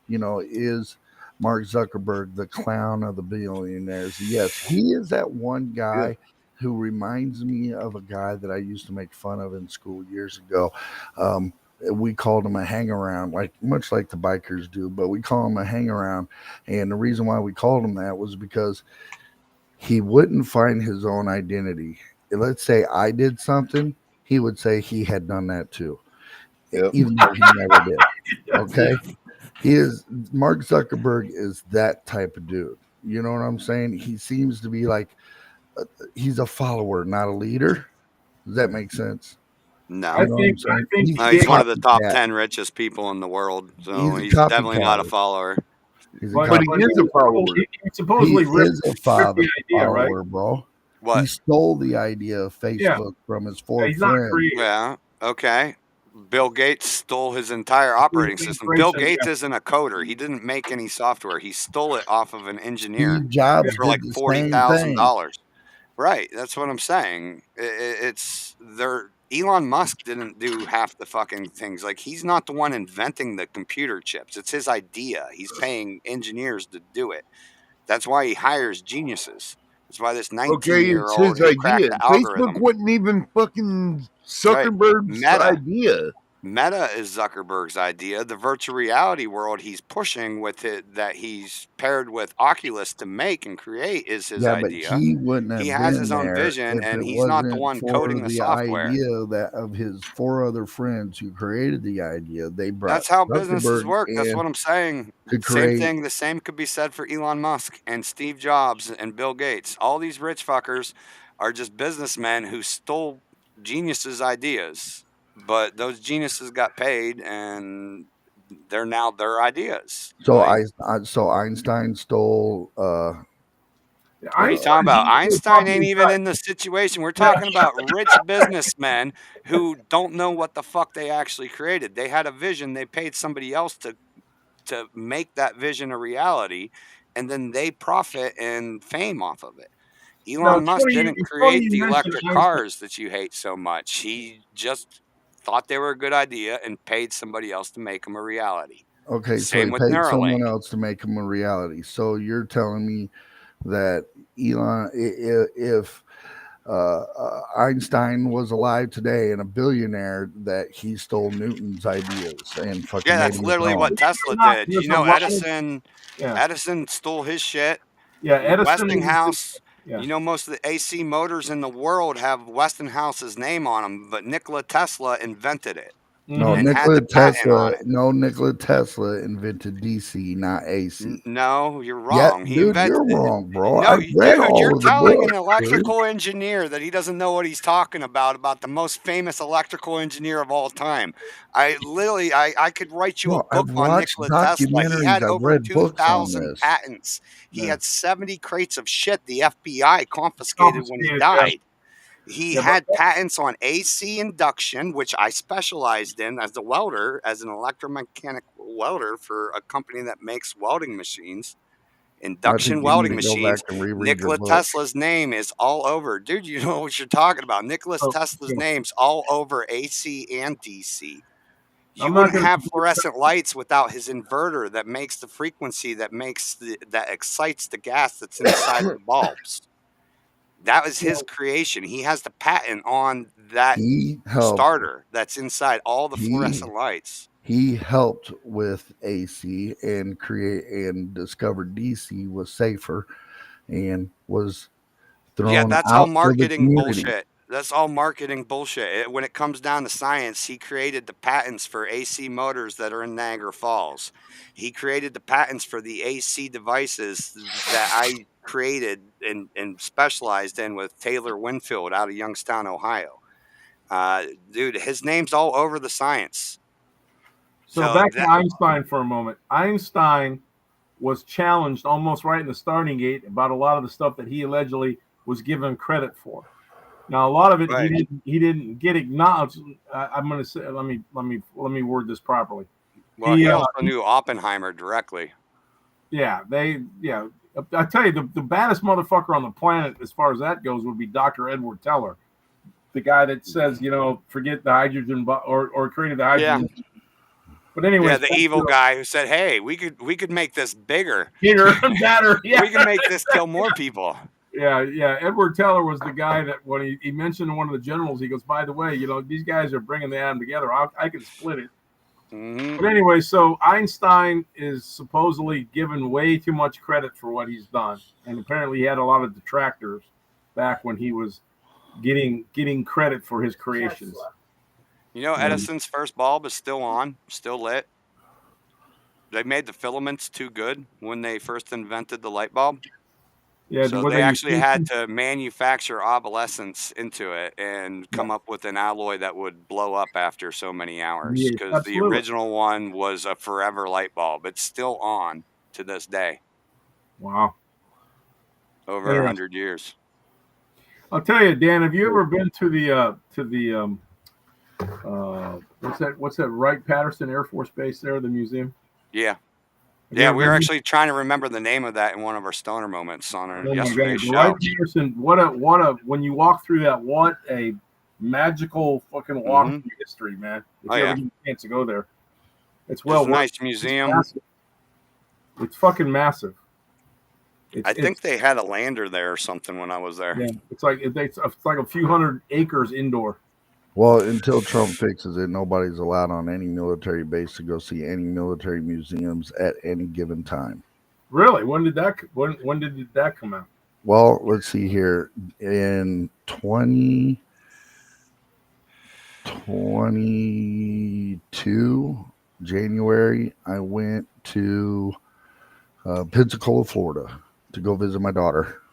is Mark Zuckerberg the clown of the billionaires? Yes, he is that one guy who reminds me of a guy that I used to make fun of in school years ago. We called him a hangaround, much like the bikers do, but we call him a hangaround. And the reason why we called him that was because he wouldn't find his own identity. Let's say I did something, he would say he had done that too, even though he never did. Okay, Mark Zuckerberg is that type of dude. You know what I'm saying? He seems to be like he's a follower, not a leader. Does that make sense? No, I think he's one of the top 10 richest people in the world, so he's definitely not a follower. But he is a follower. He supposedly is a follower, right? bro. What? He stole the idea of Facebook from his 4 friends. Yeah. Okay. Bill Gates stole his entire operating system. Bill Gates isn't a coder. He didn't make any software. He stole it off of an engineer for like $40,000. Right. That's what I'm saying. Elon Musk didn't do half the fucking things. Like, he's not the one inventing the computer chips. It's his idea. He's paying engineers to do it. That's why he hires geniuses. That's why this 19-year-old cracked the algorithm. Facebook wasn't even fucking Zuckerberg's idea. Meta is Zuckerberg's idea. The virtual reality world he's pushing with it, that he's paired with Oculus to make and create, is his idea. But he wouldn't have has his own vision, and he's not the one coding the software. Idea that of his 4 other friends who created the idea, they brought. That's how businesses work. That's what I'm saying. Same thing. The same could be said for Elon Musk and Steve Jobs and Bill Gates. All these rich fuckers are just businessmen who stole geniuses' ideas, but those geniuses got paid, and they're now their ideas. So Like, so Einstein stole. what are you talking about? Einstein ain't even in the situation. We're talking about rich businessmen who don't know what the fuck they actually created. They had a vision. They paid somebody else to make that vision a reality, and then they profit and fame off of it. No, Elon it's Musk funny. didn't It's funny create you the mentioned electric Einstein. cars that you hate so much. He just thought they were a good idea and paid somebody else to make them a reality. Okay, so he Same with paid Neuralink. someone else to make him a reality. So you're telling me that Elon, if Einstein was alive today and a billionaire, that he stole Newton's ideas and fucking Yeah, made that's them his literally own. what Tesla Not did. just You a know, lot. Yeah. Edison stole his shit. Yeah, Edison. Westinghouse. Yeah. You know, most of the AC motors in the world have Westinghouse's name on them, but Nikola Tesla invented it No, and had the patent on it. Nikola Tesla invented DC, not AC. No, you're Yeah, wrong. He dude, invented. you're wrong, bro. No, I've read dude, you're all of the telling an books, dude. electrical engineer that he doesn't know what he's talking about the most famous electrical engineer of all time. I could write you a Bro, I've book on watched Nikola Tesla. He documentaries. had I've over read books on 2,000 this. patents. He Yeah. had 70 crates of shit the FBI confiscated when he Confiscated, died. He Yeah, had patents on AC induction, which I specialized in as a welder, as an electromechanical welder for a company that makes welding machines. I think Induction you need welding to go back machines. and reread your Nikola book. Tesla's name is all over. Dude, you know what you're talking about. Nicholas Oh, Tesla's yeah. name's all over AC and DC. You I'm not wouldn't going have to. fluorescent lights without his inverter that makes the frequency that excites the gas that's inside the bulbs. That was his creation. He has the patent on that He helped. starter that's inside all the He fluorescent lights. he helped with AC and create and discovered DC was safer and was Yeah, thrown that's all out to the marketing community. bullshit. That's all marketing bullshit. When it comes down to science, he created the patents for AC motors that are in Niagara Falls. He created the patents for the AC devices that I created and specialized in with Taylor Winfield out of Youngstown, Ohio. Dude, his name's all over the science. So back to Einstein for a moment. Einstein was challenged almost right in the starting gate about a lot of the stuff that he allegedly was given credit for. Now, a lot of it he didn't get acknowledged. I'm going to say, let me word this properly. Well, he also knew Oppenheimer directly. Yeah, I tell you, the baddest motherfucker on the planet as far as that goes would be Dr. Edward Teller, the guy that says, forget the hydrogen or created the hydrogen. Yeah. But anyway, yeah, the evil guy who said, "Hey, we could make this bigger, and better. Yeah. We can make this kill more people." Yeah. Edward Teller was the guy that when he mentioned one of the generals, he goes, "By the way, these guys are bringing the atom together. I can split it." Mm-hmm. But anyway, so Einstein is supposedly given way too much credit for what he's done, and apparently he had a lot of detractors back when he was getting credit for his creations. You know, Edison's first bulb is still on, still lit. They made the filaments too good when they first invented the light bulb. Yeah, so they actually had to manufacture obsolescence into it and come up with an alloy that would blow up after so many hours, because the original one was a forever light bulb. It's still on to this day. Wow. Over 100 years. I'll tell you, Dan, have you ever been to the what's that Wright-Patterson Air Force Base there, the museum? Yeah. Yeah, we were actually trying to remember the name of that in one of our stoner moments on our yesterday's show. Wright-Patterson, what a when you walk through that, what a magical fucking walk through history, man. If you ever get a chance to go there. It's a nice museum. It's fucking massive. I think they had a lander there or something when I was there. Yeah, it's like a few hundred acres indoor. Well, until Trump fixes it, nobody's allowed on any military base to go see any military museums at any given time. Really? When did that come out? Well, let's see here. In 2022, January, I went to Pensacola, Florida to go visit my daughter.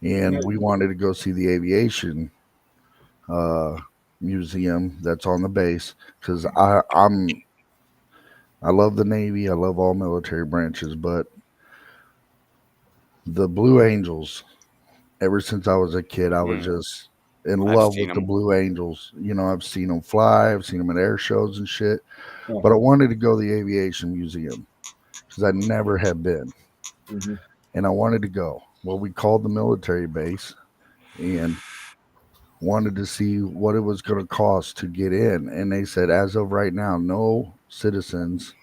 And we wanted to go see the aviation museum that's on the base because I love the Navy. I love all military branches, but the Blue Angels. Ever since I was a kid, I was just in I've love seen with the them. Blue Angels. You know, I've seen them fly. I've seen them at air shows and shit. Yeah. But I wanted to go to the aviation museum because I never had been, and I wanted to go. Well, we called the military base and wanted to see what it was going to cost to get in, and they said, as of right now, no citizens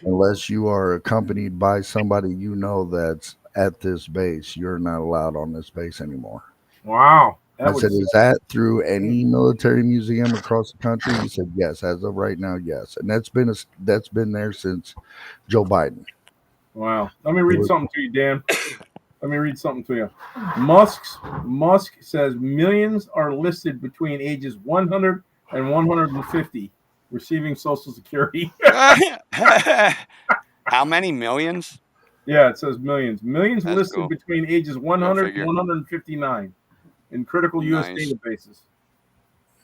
unless you are accompanied by somebody you know that's at this base. You're not allowed on this base anymore. Wow. I said, is that through any military museum across the country? He said, yes. As of right now, yes. And that's been there since Joe Biden. Wow. Let me read something to you, Dan. Let me read something to you. Musk says millions are listed between ages 100 and 150 receiving Social Security. How many millions? Yeah, it says millions. Millions That's listed cool. between ages 100 and 159 in critical U.S. Nice. databases.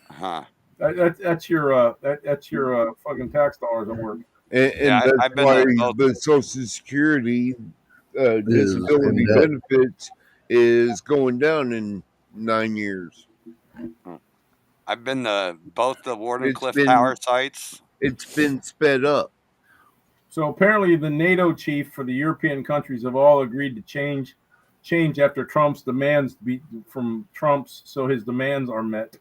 Huh. That's your fucking tax dollars at work. And that's I've been why to both. the Social Security disability in debt. benefits is going down in 9 years. I've been to both the Wardenclyffe been- power sites. It's been sped up. So apparently, the NATO chief for the European countries have all agreed to change after Trump's demands from Trump's, so his demands are met.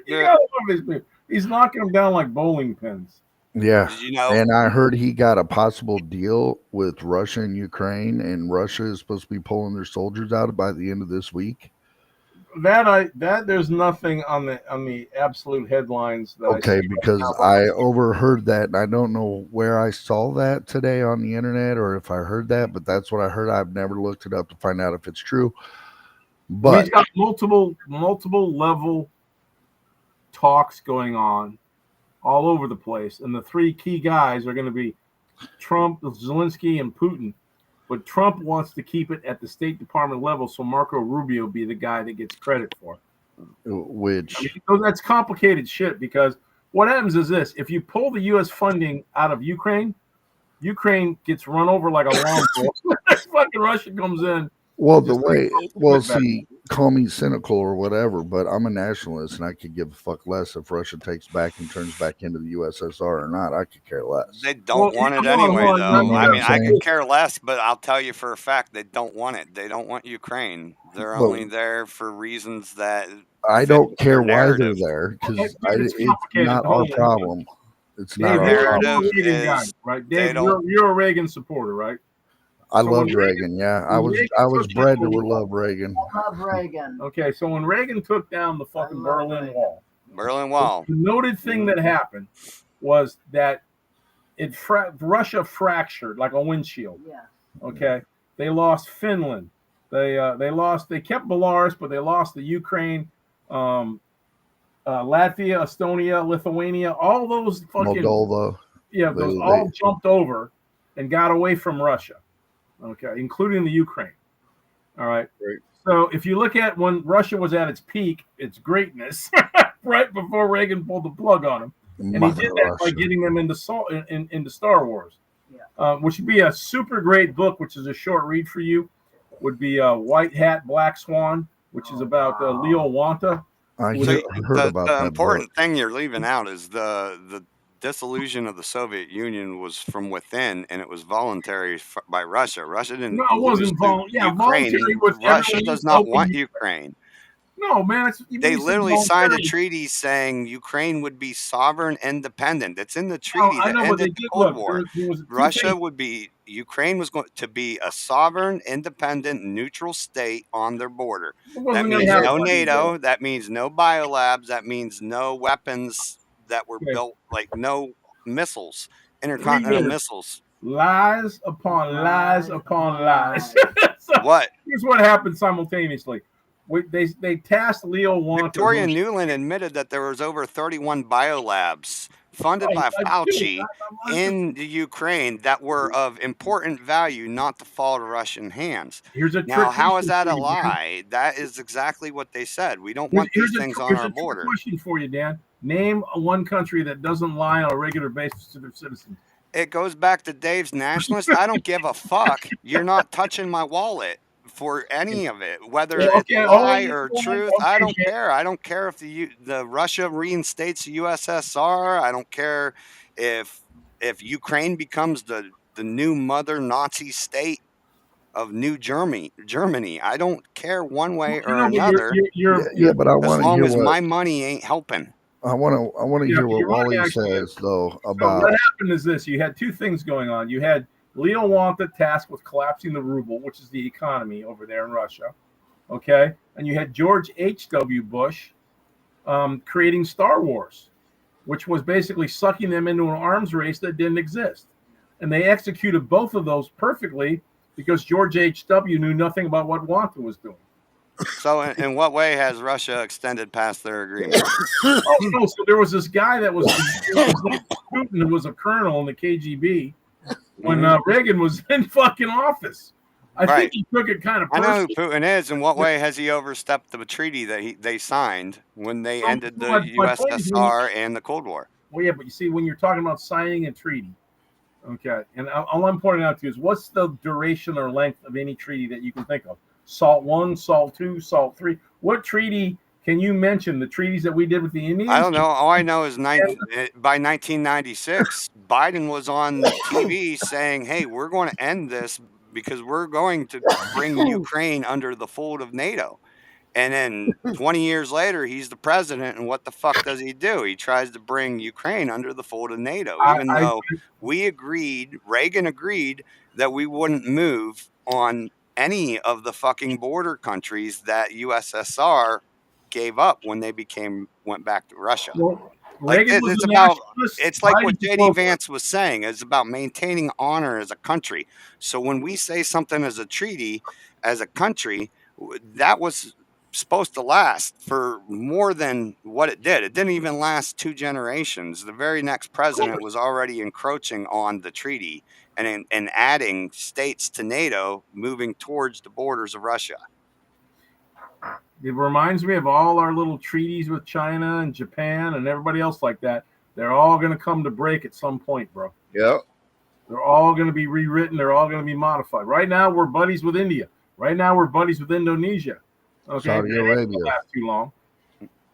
You gotta love this dude. He's knocking them down like bowling pins. Yeah. Did you know? And I heard he got a possible deal with Russia and Ukraine, and Russia is supposed to be pulling their soldiers out by the end of this week. That there's nothing on the absolute headlines that Okay, I see because right I overheard that, and I don't know where I saw that today on the internet or if I heard that, but that's what I heard. I've never looked it up to find out if it's true. But he's got multiple level talks going on all over the place, and the three key guys are going to be Trump, Zelensky, and Putin. But Trump wants to keep it at the State Department level, so Marco Rubio be the guy that gets credit for it. which So that's complicated shit, because what happens is this: if you pull the U.S. funding out of Ukraine, Ukraine gets run over like a lawnmower. Fucking Russia comes in. well, the way see, call me cynical or whatever, but I'm a nationalist, and I could give a fuck less if Russia takes back and turns back into the USSR or not. I could care less. They don't want it anyway, You know though. what I I'm mean, I saying? could care less, but I'll tell you for a fact they don't want it. They don't want Ukraine. They're Well, only there for reasons that I fit don't with care their why they're narrative. there because It's it's complicated. not our problem. It's Dave, not our you're a problem. Reagan guy, right? they Dave, don't- you're a Reagan supporter, right? I So loved when Reagan. Yeah, I when was Reagan I was took bred down to the love Reagan. Love Reagan. Okay, so when Reagan took down the fucking Berlin Wall, Berlin Wall. the noted thing that happened was that Russia fractured like a windshield. Yeah. Okay, they lost Finland. They kept Belarus, but they lost the Ukraine, Latvia, Estonia, Lithuania. All those fucking Moldova. those all jumped over and got away from Russia. Okay, including the Ukraine. All right. Right. So if you look at when Russia was at its peak, its greatness, right before Reagan pulled the plug on him, and he did that by getting them into Star Wars, which would be a super great book, which is a short read for you. Would be White Hat, Black Swan, which is about Leo Wanta. I So heard about the that important book. thing you're leaving out is the dissolution of the Soviet Union was from within, and it was voluntary by Russia. Russia didn't. No, it wasn't Ukraine. voluntary. Was Russia does not want Ukraine. No, man. They literally signed a treaty saying Ukraine would be sovereign, independent. It's in the treaty that ended the Cold War. Ukraine was going to be a sovereign, independent, neutral state on their border. That means no NATO. That means no biolabs. That means no weapons that were built, like no missiles, intercontinental missiles. Lies upon lies upon lies. So what? Here's what happened simultaneously. They tasked Leo Wanta. Victoria Nuland admitted that there was over 31 biolabs funded by Fauci in the Ukraine that were of important value not to fall to Russian hands. Here's a Now, how is question that for a you, Dan. lie? That is exactly what they said. We don't want these things on our border. Here's a question for you, Dan. Name one country that doesn't lie on a regular basis to their citizens. It goes back to Dave's nationalist. I don't give a fuck. You're not touching my wallet for any of it, whether it's a lie or truth. I don't care. I don't care if the Russia reinstates the USSR. I don't care if Ukraine becomes the new mother Nazi state of New Germany. I don't care one way or another. But I want as to long hear as what my money ain't helping. I want to hear what Wally says though about. So what happened is this: you had two things going on. You had Leo Wanta tasked with collapsing the ruble, which is the economy over there in Russia, okay, and you had George H.W. Bush creating Star Wars, which was basically sucking them into an arms race that didn't exist, and they executed both of those perfectly because George H.W. knew nothing about what Wanta was doing. So, in what way has Russia extended past their agreement? So there was this guy that was Putin, who was a colonel in the KGB when Reagan was in fucking office. I think he took it kind of personally. I know who Putin is. In what way has he overstepped the treaty that they signed when they ended the USSR and the Cold War? Well, yeah, but you see, when you're talking about signing a treaty, okay, and all I'm pointing out to you is what's the duration or length of any treaty that you can think of? SALT 1, SALT 2, SALT 3. What treaty can you mention? The treaties that we did with the Indians? I don't know. All I know is by 1996, Biden was on TV saying, hey, we're going to end this because we're going to bring Ukraine under the fold of NATO. And then 20 years later, he's the president, and what the fuck does he do? He tries to bring Ukraine under the fold of NATO, even though Reagan agreed that we wouldn't move on any of the fucking border countries that USSR gave up when they went back to Russia. Well, it's like what JD Vance was saying. It's about maintaining honor as a country. So when we say something as a treaty, as a country, that was supposed to last for more than what it did. It didn't even last 2 generations. The very next president was already encroaching on the treaty and adding states to NATO, moving towards the borders of Russia. It reminds me of all our little treaties with China and Japan and everybody else like that. They're all going to come to break at some point, bro. Yeah. They're all going to be rewritten. They're all going to be modified. Right now, we're buddies with India. Right now, we're buddies with Indonesia. Okay, Saudi Arabia. Not too long.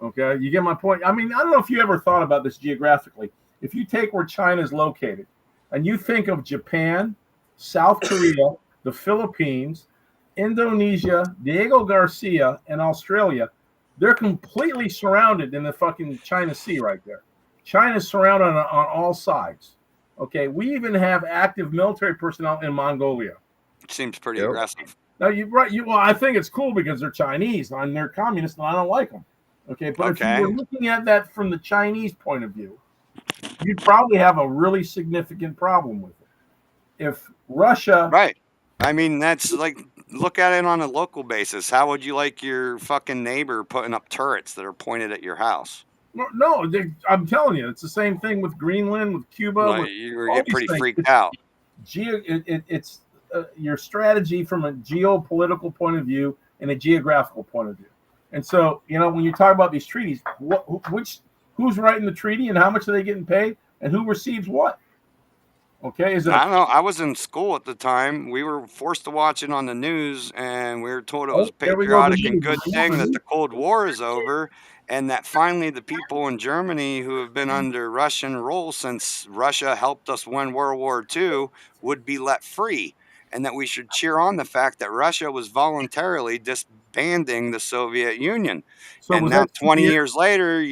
Okay, you get my point. I mean, I don't know if you ever thought about this geographically. If you take where China is located, and you think of Japan, South Korea, the Philippines, Indonesia, Diego Garcia, and Australia, they're completely surrounded in the fucking China Sea right there. China's surrounded on all sides. Okay, we even have active military personnel in Mongolia. Seems pretty aggressive. Now you're right. Well, I think it's cool because they're Chinese and they're communists, and I don't like them. Okay, but if you were looking at that from the Chinese point of view, you'd probably have a really significant problem with it. If Russia, right? I mean, that's like, look at it on a local basis. How would you like your fucking neighbor putting up turrets that are pointed at your house? No, I'm telling you, it's the same thing with Greenland, with Cuba. You get pretty freaked out. It's your strategy from a geopolitical point of view and a geographical point of view. And so, when you talk about these treaties, who's writing the treaty and how much are they getting paid and who receives what? Okay, I don't know. I was in school at the time. We were forced to watch it on the news, and we were told it was a patriotic and good thing that the Cold War is over, and that finally the people in Germany who have been under Russian rule since Russia helped us win World War II would be let free, and that we should cheer on the fact that Russia was voluntarily disbanding the Soviet Union. So and now 20 years later,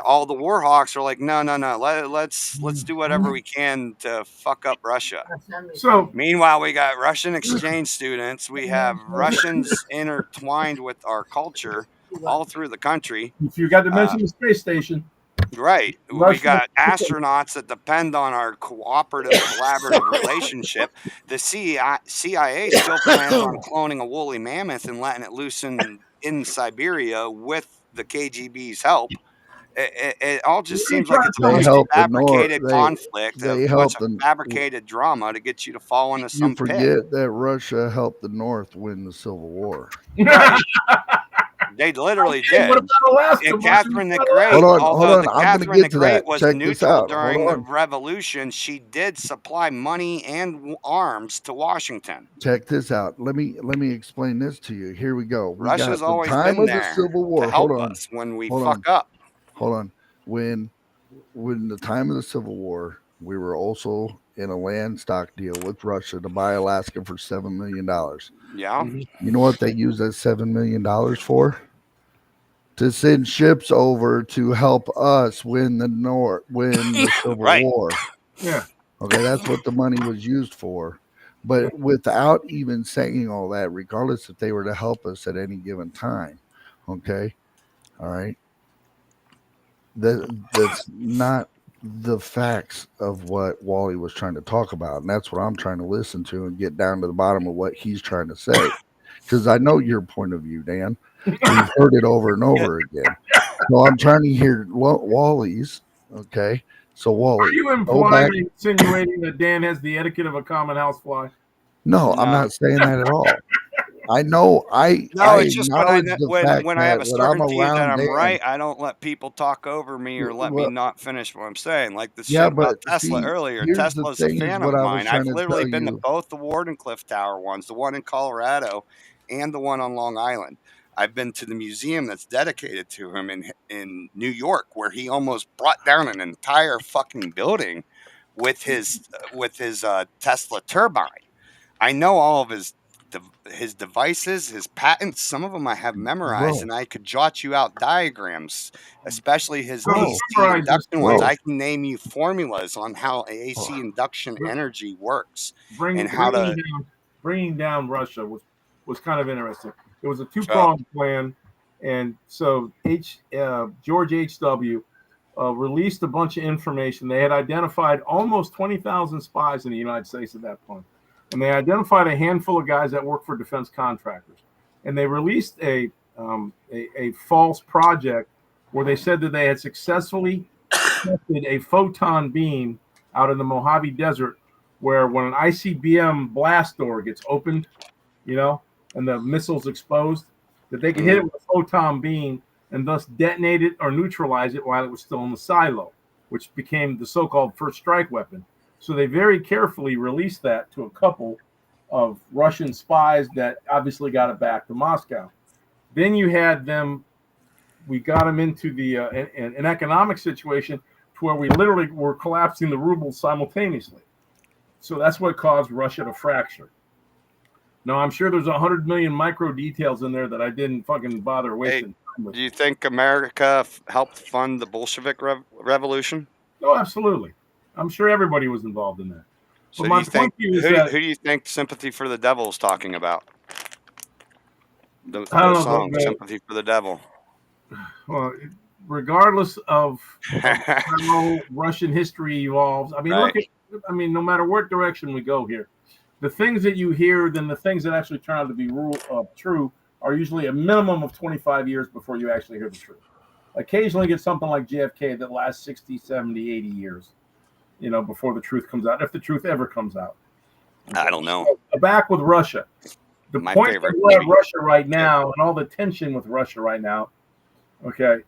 all the war hawks are like, no. Let's do whatever we can to fuck up Russia. So meanwhile, we got Russian exchange students. We have Russians intertwined with our culture all through the country. If you got to mention the space station. Right. We got astronauts that depend on our cooperative, collaborative relationship. The CIA still plans on cloning a woolly mammoth and letting it loose in in Siberia with the KGB's help. It all just seems try like to it's a tell They bunch me? of helped the North. fabricated conflict, a They bunch helped of the. fabricated drama to get you to fall into You some pit. forget that Russia helped the North win the Civil War. Right. They literally Okay, what did. about Alaska? And Why Catherine the about Great, Alaska? Hold although on. the I'm going to Catherine the get to Great that. was Check this neutral out. during Hold the on. revolution, she did supply money and arms to Washington. Check this out. Let me explain this to you. Here we go. We Russia's got the always time been of the there Civil to War. Hold help on. us when we Hold fuck on. up. Hold on. When the time of the Civil War, we were also in a land stock deal with Russia to buy Alaska for $7 million. Yeah. You know what they used that $7 million for? To send ships over to help us win the Civil Right. War. Yeah. Okay, that's what the money was used for. But without even saying all that, regardless if they were to help us at any given time, okay, all right, that's not the facts of what Wally was trying to talk about, and that's what I'm trying to listen to and get down to the bottom of what he's trying to say, because I know your point of view, Dan. We've heard it over and over again. So I'm trying to hear Wally's. Okay, so Wally, Are you implying, insinuating that Dan has the etiquette of a common housefly? No, I'm not saying that at all. I know I it's just when acknowledge the fact when I that have a when I'm certainty that around I'm Dan, right, I don't let people talk over me or let me well, not finish what I'm saying. Like the yeah, shit but about Tesla see, earlier. here's the Tesla's a thing is fan what of I was mine. trying I've to literally tell been to you. both the Wardenclyffe Tower ones, the one in Colorado and the one on Long Island. I've been to the museum that's dedicated to him in New York, where he almost brought down an entire fucking building with his Tesla turbine. I know all of his devices, his patents. Some of them I have memorized, Bro, and I could jot you out diagrams, especially his Bro, AC summarize this, induction ones. bro, I can name you formulas on how AC induction energy works and how to. bringing down Russia was kind of interesting. It was a So, two-pronged plan, and so George H.W. Released a bunch of information. They had identified almost 20,000 spies in the United States at that point, and they identified a handful of guys that work for defense contractors, and they released a false project where they said that they had successfully tested a photon beam out in the Mojave Desert, where when an ICBM blast door gets opened, and the missile's exposed, that they could hit it with a photon beam and thus detonate it or neutralize it while it was still in the silo, which became the so-called first strike weapon. So they very carefully released that to a couple of Russian spies that obviously got it back to Moscow. Then you had them. We got them into the an economic situation to where we literally were collapsing the ruble simultaneously. So that's what caused Russia to fracture. Now, I'm sure there's 100 million micro details in there that I didn't fucking bother wasting time with. do you think America helped fund the Bolshevik revolution? Oh, absolutely. I'm sure everybody was involved in that. So, But do my you think point to you is that who do you think "Sympathy for the Devil" is talking about? I The don't know. song "Sympathy for the Devil." Well, regardless of how Russian history evolves, I mean, Right. no matter what direction we go here, the things that you hear, then the things that actually turn out to be true are usually a minimum of 25 years before you actually hear the truth. Occasionally get something like JFK that lasts 60, 70, 80 years, before the truth comes out, if the truth ever comes out. I don't know. So, back with Russia. The My point favorite of movie. Russia right now and all the tension with Russia right now, okay,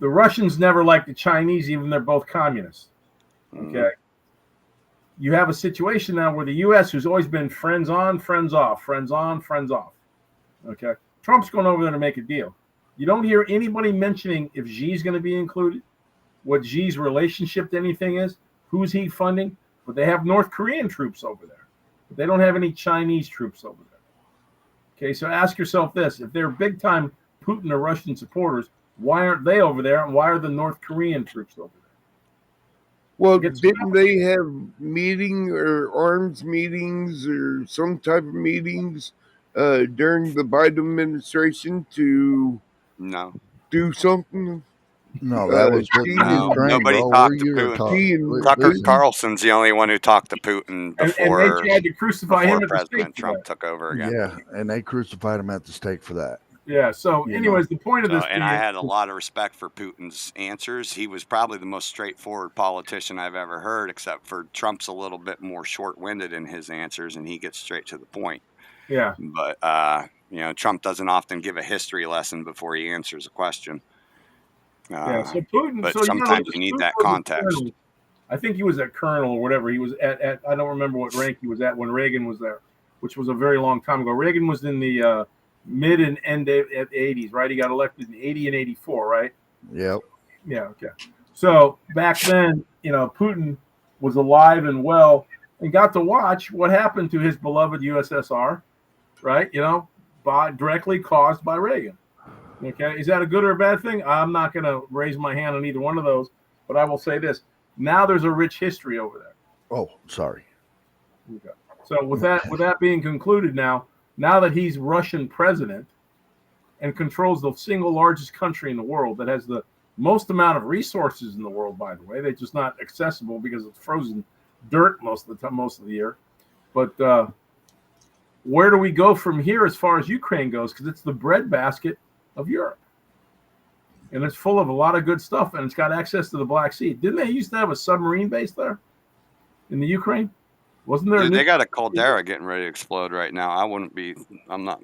the Russians never liked the Chinese, even they're both communists. Okay. You have a situation now where the U.S., who's always been friends on, friends off, friends on, friends off. Okay. Trump's going over there to make a deal. You don't hear anybody mentioning if Xi's going to be included, what Xi's relationship to anything is, who's he funding, but they have North Korean troops over there. But they don't have any Chinese troops over there. Okay, so ask yourself this. If they're big-time Putin or Russian supporters, why aren't they over there, and why are the North Korean troops over there? Well, didn't they have meeting or arms meetings or some type of meetings during the Biden administration to do something? No, that was with Ukraine, nobody bro. talked to Putin. Tucker Listen, Carlson's the only one who talked to Putin And they before tried to crucify him at the President stake for Trump that. took over again. yeah, and they crucified him at the stake for that. Yeah. So, anyways, the point of this and I had a lot of respect for Putin's answers. He was probably the most straightforward politician I've ever heard, except for Trump's a little bit more short-winded in his answers, and he gets straight to the point. Yeah. But Trump doesn't often give a history lesson before he answers a question. Yeah. So Putin. But So sometimes Putin you need that was a context. colonel. I think he was at colonel or whatever. He was at I don't remember what rank he was at when Reagan was there, which was a very long time ago. Reagan was in the mid and end of the 80s, right? He got elected in 80 and 84, right? Yep. Yeah, okay. So back then, Putin was alive and well and got to watch what happened to his beloved USSR, right? Directly caused by Reagan. Okay. Is that a good or a bad thing? I'm not going to raise my hand on either one of those, but I will say this. Now there's a rich history over there. Oh, sorry. Okay. So with that being concluded now that he's Russian president and controls the single largest country in the world that has the most amount of resources in the world, by the way, they're just not accessible because it's frozen dirt most of the year. But where do we go from here as far as Ukraine goes? Because it's the breadbasket of Europe. And it's full of a lot of good stuff, and it's got access to the Black Sea. Didn't they used to have a submarine base there in the Ukraine? Wasn't there? They got a caldera getting ready to explode right now. I'm not.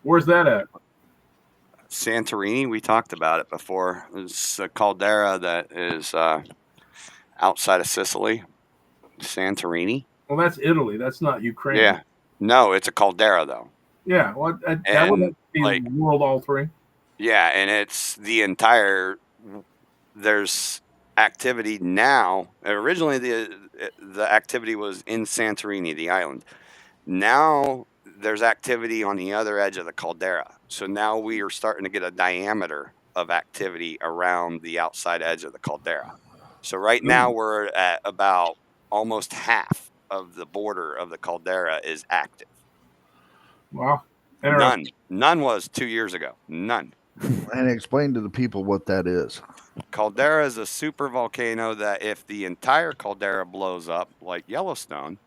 Where's that at? Santorini. We talked about it before. It's a caldera that is outside of Sicily. Santorini. Well, that's Italy. That's not Ukraine. Yeah. No, it's a caldera though. Yeah. Well, that would be world altering. Yeah, and it's the entire. There's activity now. Originally, the activity was in Santorini, the island. Now there's activity on the other edge of the caldera. So now we are starting to get a diameter of activity around the outside edge of the caldera. So right now we're at about almost half of the border of the caldera is active. Wow. None was 2 years ago. None. And explain to the people what that is. Caldera is a super volcano that if the entire caldera blows up like Yellowstone,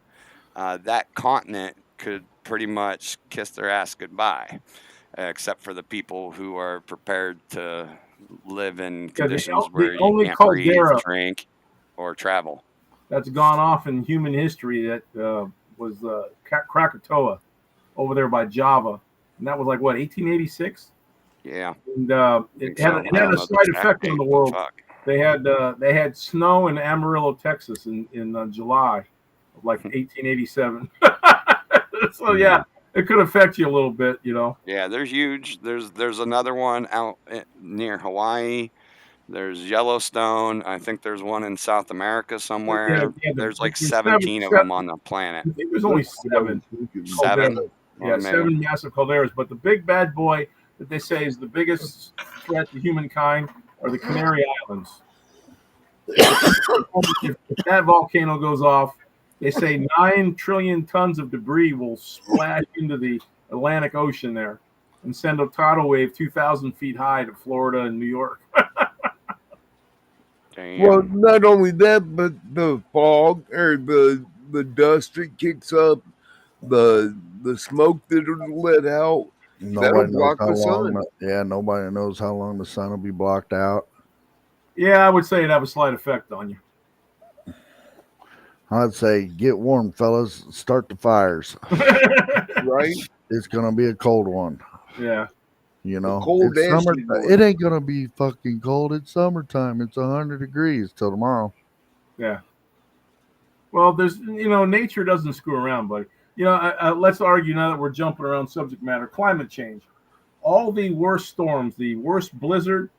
that continent could pretty much kiss their ass goodbye, except for the people who are prepared to live in conditions where you can't breathe, drink, or travel. That's gone off in human history. That was Krakatoa over there by Java. And that was like, what, 1886? Yeah. And it had a slight effect on the world. They had snow in Amarillo, Texas in July of like 1887. So yeah, it could affect you a little bit, Yeah, there's huge. There's another one out near Hawaii. There's Yellowstone. I think there's one in South America somewhere. There's like 17 of them on the planet. I think there's only 7. 7? Yeah, 7 massive calderas. But the big bad boy that they say is the biggest threat to humankind are the Canary Islands. If that volcano goes off, they say 9 trillion tons of debris will splash into the Atlantic Ocean there and send a tidal wave 2,000 feet high to Florida and New York. Well, not only that, but the fog or the dust that kicks up, the smoke that it'll let out. Nobody knows how long. Nobody knows how long the sun will be blocked out. Yeah, I would say it'd have a slight effect on you. I'd say get warm, fellas. Start the fires. Right? It's gonna be a cold one. Yeah. It's summer. It ain't gonna be fucking cold. It's summertime. It's 100 degrees till tomorrow. Yeah. Well, there's nature doesn't screw around, buddy. Let's argue now that we're jumping around subject matter. Climate change. All the worst storms, the worst blizzard,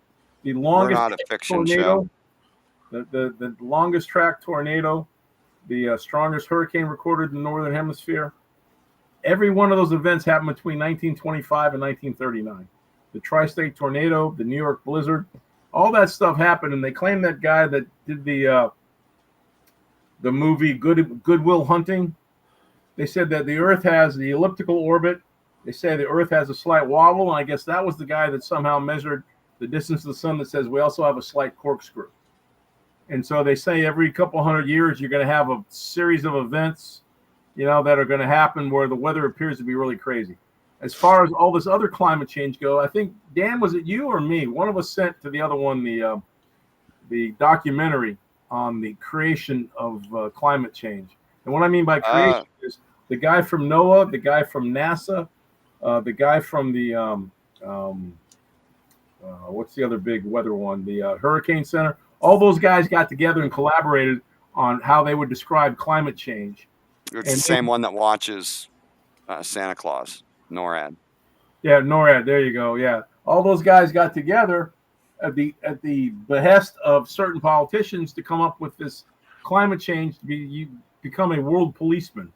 the longest tornado, the longest track tornado, the strongest hurricane recorded in the Northern Hemisphere. Every one of those events happened between 1925 and 1939. The tri-state tornado, the New York blizzard, all that stuff happened, and they claim that guy that did the movie Good Will Hunting. They said that the Earth has the elliptical orbit. They say the Earth has a slight wobble, and I guess that was the guy that somehow measured the distance to the sun that says we also have a slight corkscrew. And so they say every couple hundred years you're going to have a series of events, that are going to happen where the weather appears to be really crazy. as far as all this other climate change go, I think, Dan, was it you or me? One of us sent to the other one the documentary on the creation of climate change. And what I mean by creation is the guy from NOAA, the guy from NASA, the guy from the what's the other big weather one? The Hurricane Center. All those guys got together and collaborated on how they would describe climate change. It's the same one that watches Santa Claus, NORAD. Yeah, NORAD. There you go. Yeah, all those guys got together at the behest of certain politicians to come up with this climate change to become a world policeman.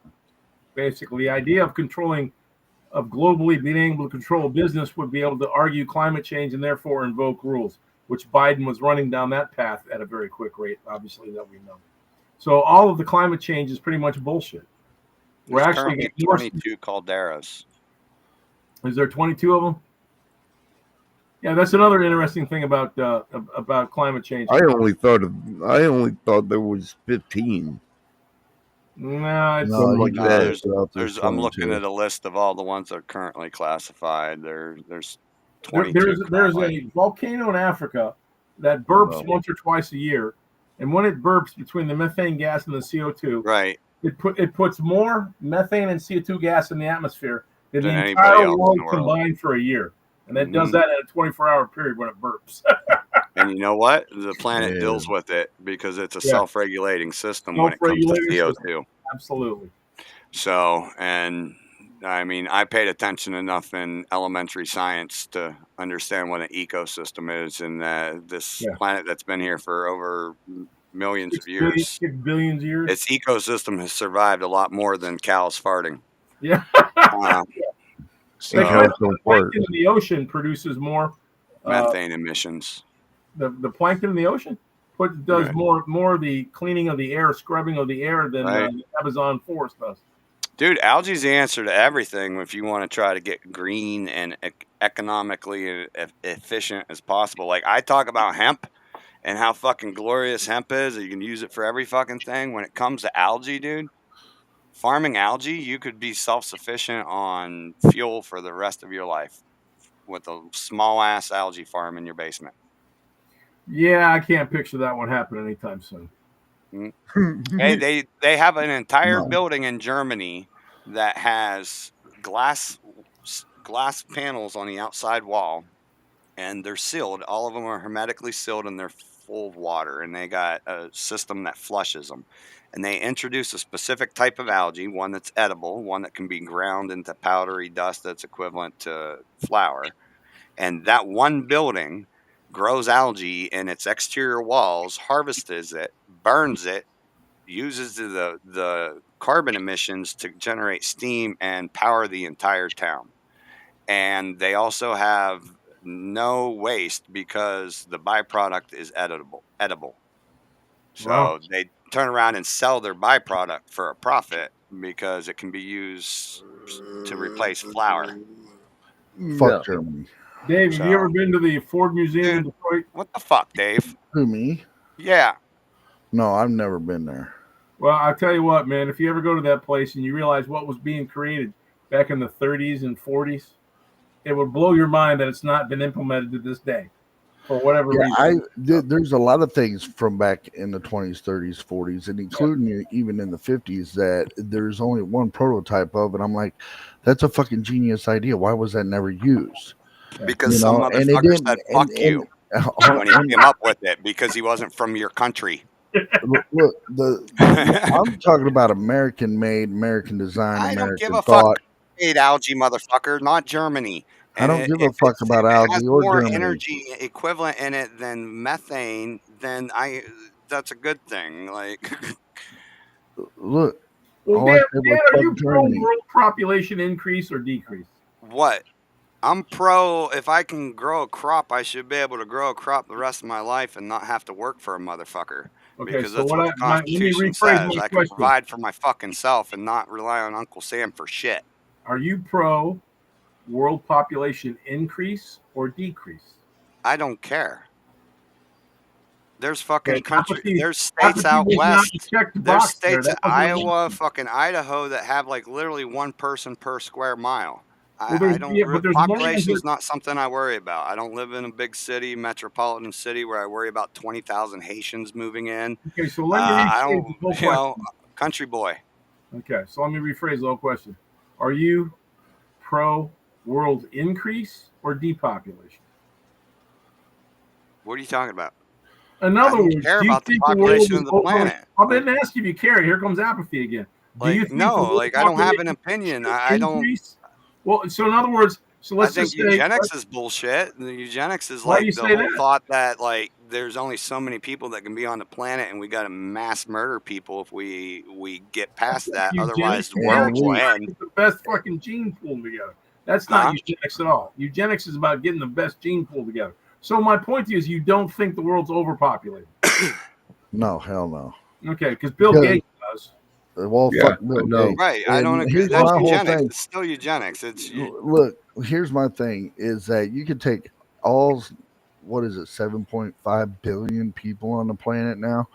Basically, the idea of globally being able to control business would be able to argue climate change and therefore invoke rules, which Biden was running down that path at a very quick rate, obviously, that we know. So all of the climate change is pretty much bullshit. We're actually getting 22 calderas. Is there 22 of them? Yeah, that's another interesting thing about climate change. I only thought there was 15. No, it's like that. I'm looking at a list of all the ones that are currently classified. There's 22. There's a volcano in Africa that burps once or twice a year, and when it burps, between the methane gas and the CO2, right, it puts more methane and CO2 gas in the atmosphere than the entire world combined for a year. And that does that in a 24-hour period when it burps. And you know what? The planet deals with it because it's a self-regulating system when it comes to CO2. Absolutely. So, and I mean, I paid attention enough in elementary science to understand what an ecosystem is, and this planet that's been here for over millions of years. 6 billion years. Its ecosystem has survived a lot more than cows farting. Yeah. So, the plankton in the ocean produces more methane emissions. The plankton in the ocean does more of the cleaning of the air, scrubbing of the air than the Amazon forest does. Dude, algae's the answer to everything if you want to try to get green and economically efficient as possible. Like, I talk about hemp and how fucking glorious hemp is. You can use it for every fucking thing. When it comes to algae, dude, farming algae, you could be self-sufficient on fuel for the rest of your life with a small-ass algae farm in your basement. Yeah, I can't picture that one happening anytime soon. Hey, they have an entire building in Germany that has glass panels on the outside wall, and they're sealed. All of them are hermetically sealed, and they're full of water, and they got a system that flushes them. And they introduce a specific type of algae, one that's edible, one that can be ground into powdery dust that's equivalent to flour. And that one building grows algae in its exterior walls, harvests it, burns it, uses the carbon emissions to generate steam and power the entire town. And they also have no waste because the byproduct is edible. So they turn around and sell their byproduct for a profit because it can be used to replace flour. Fuck Germany. Dave, have you ever been to the Ford Museum in Detroit? What the fuck, Dave? Who, me? Yeah. No, I've never been there. Well, I'll tell you what, man, if you ever go to that place and you realize what was being created back in the 30s and 40s, it would blow your mind that it's not been implemented to this day for whatever reason. There's a lot of things from back in the 20s, 30s, 40s, and including even in the 50s that there's only one prototype of, and I'm like, that's a fucking genius idea. Why was that never used? Because some motherfucker said fuck you when he came up with it because he wasn't from your country. Look, I'm talking about American-made, American design, I don't American give a thought. fuck. Made algae, motherfucker, not Germany. I don't give a fuck about algae or more Germany. Energy equivalent in it than methane. Then that's a good thing. Like, look. Well, Dan, are you pro world population increase or decrease? What? I'm pro. If I can grow a crop, I should be able to grow a crop the rest of my life and not have to work for a motherfucker. Okay, because so that's what the Constitution says. I can provide for my fucking self and not rely on Uncle Sam for shit. Are you pro world population increase or decrease? I don't care. There's fucking there's states out west. There's states in Iowa, fucking Idaho that have like literally one person per square mile. I don't. but there's Population is not something I worry about. I don't live in a big city, metropolitan city, where I worry about 20,000 Haitians moving in. Okay, so let me I rephrase don't. the whole question. Country boy. Okay, so let me rephrase the whole question. Are you pro world increase or depopulation? What are you talking about? In I other don't words, care do you about the think the world population is of the over? planet. I didn't ask if you care. Here comes apathy again. Do you think the No, world I don't have an population opinion. should I don't. increase? Well, so in other words, so I let's think just say. eugenics is bullshit. The eugenics is Why do you like the say whole that? thought that like there's only so many people that can be on the planet, and we got to mass murder people if we get past that. Otherwise, the world will end. Get the best fucking gene pool together. That's Huh? not eugenics at all. Eugenics is about getting the best gene pool together. So my point to you is, you don't think the world's overpopulated? No, hell no. Okay, because Bill Gates does. Well, fuck Bill Gates. Right. I don't And agree. here's That's my whole eugenics. thing. It's still eugenics. It's Look, here's my thing: is that you could take all, what is it, 7.5 billion people on the planet now.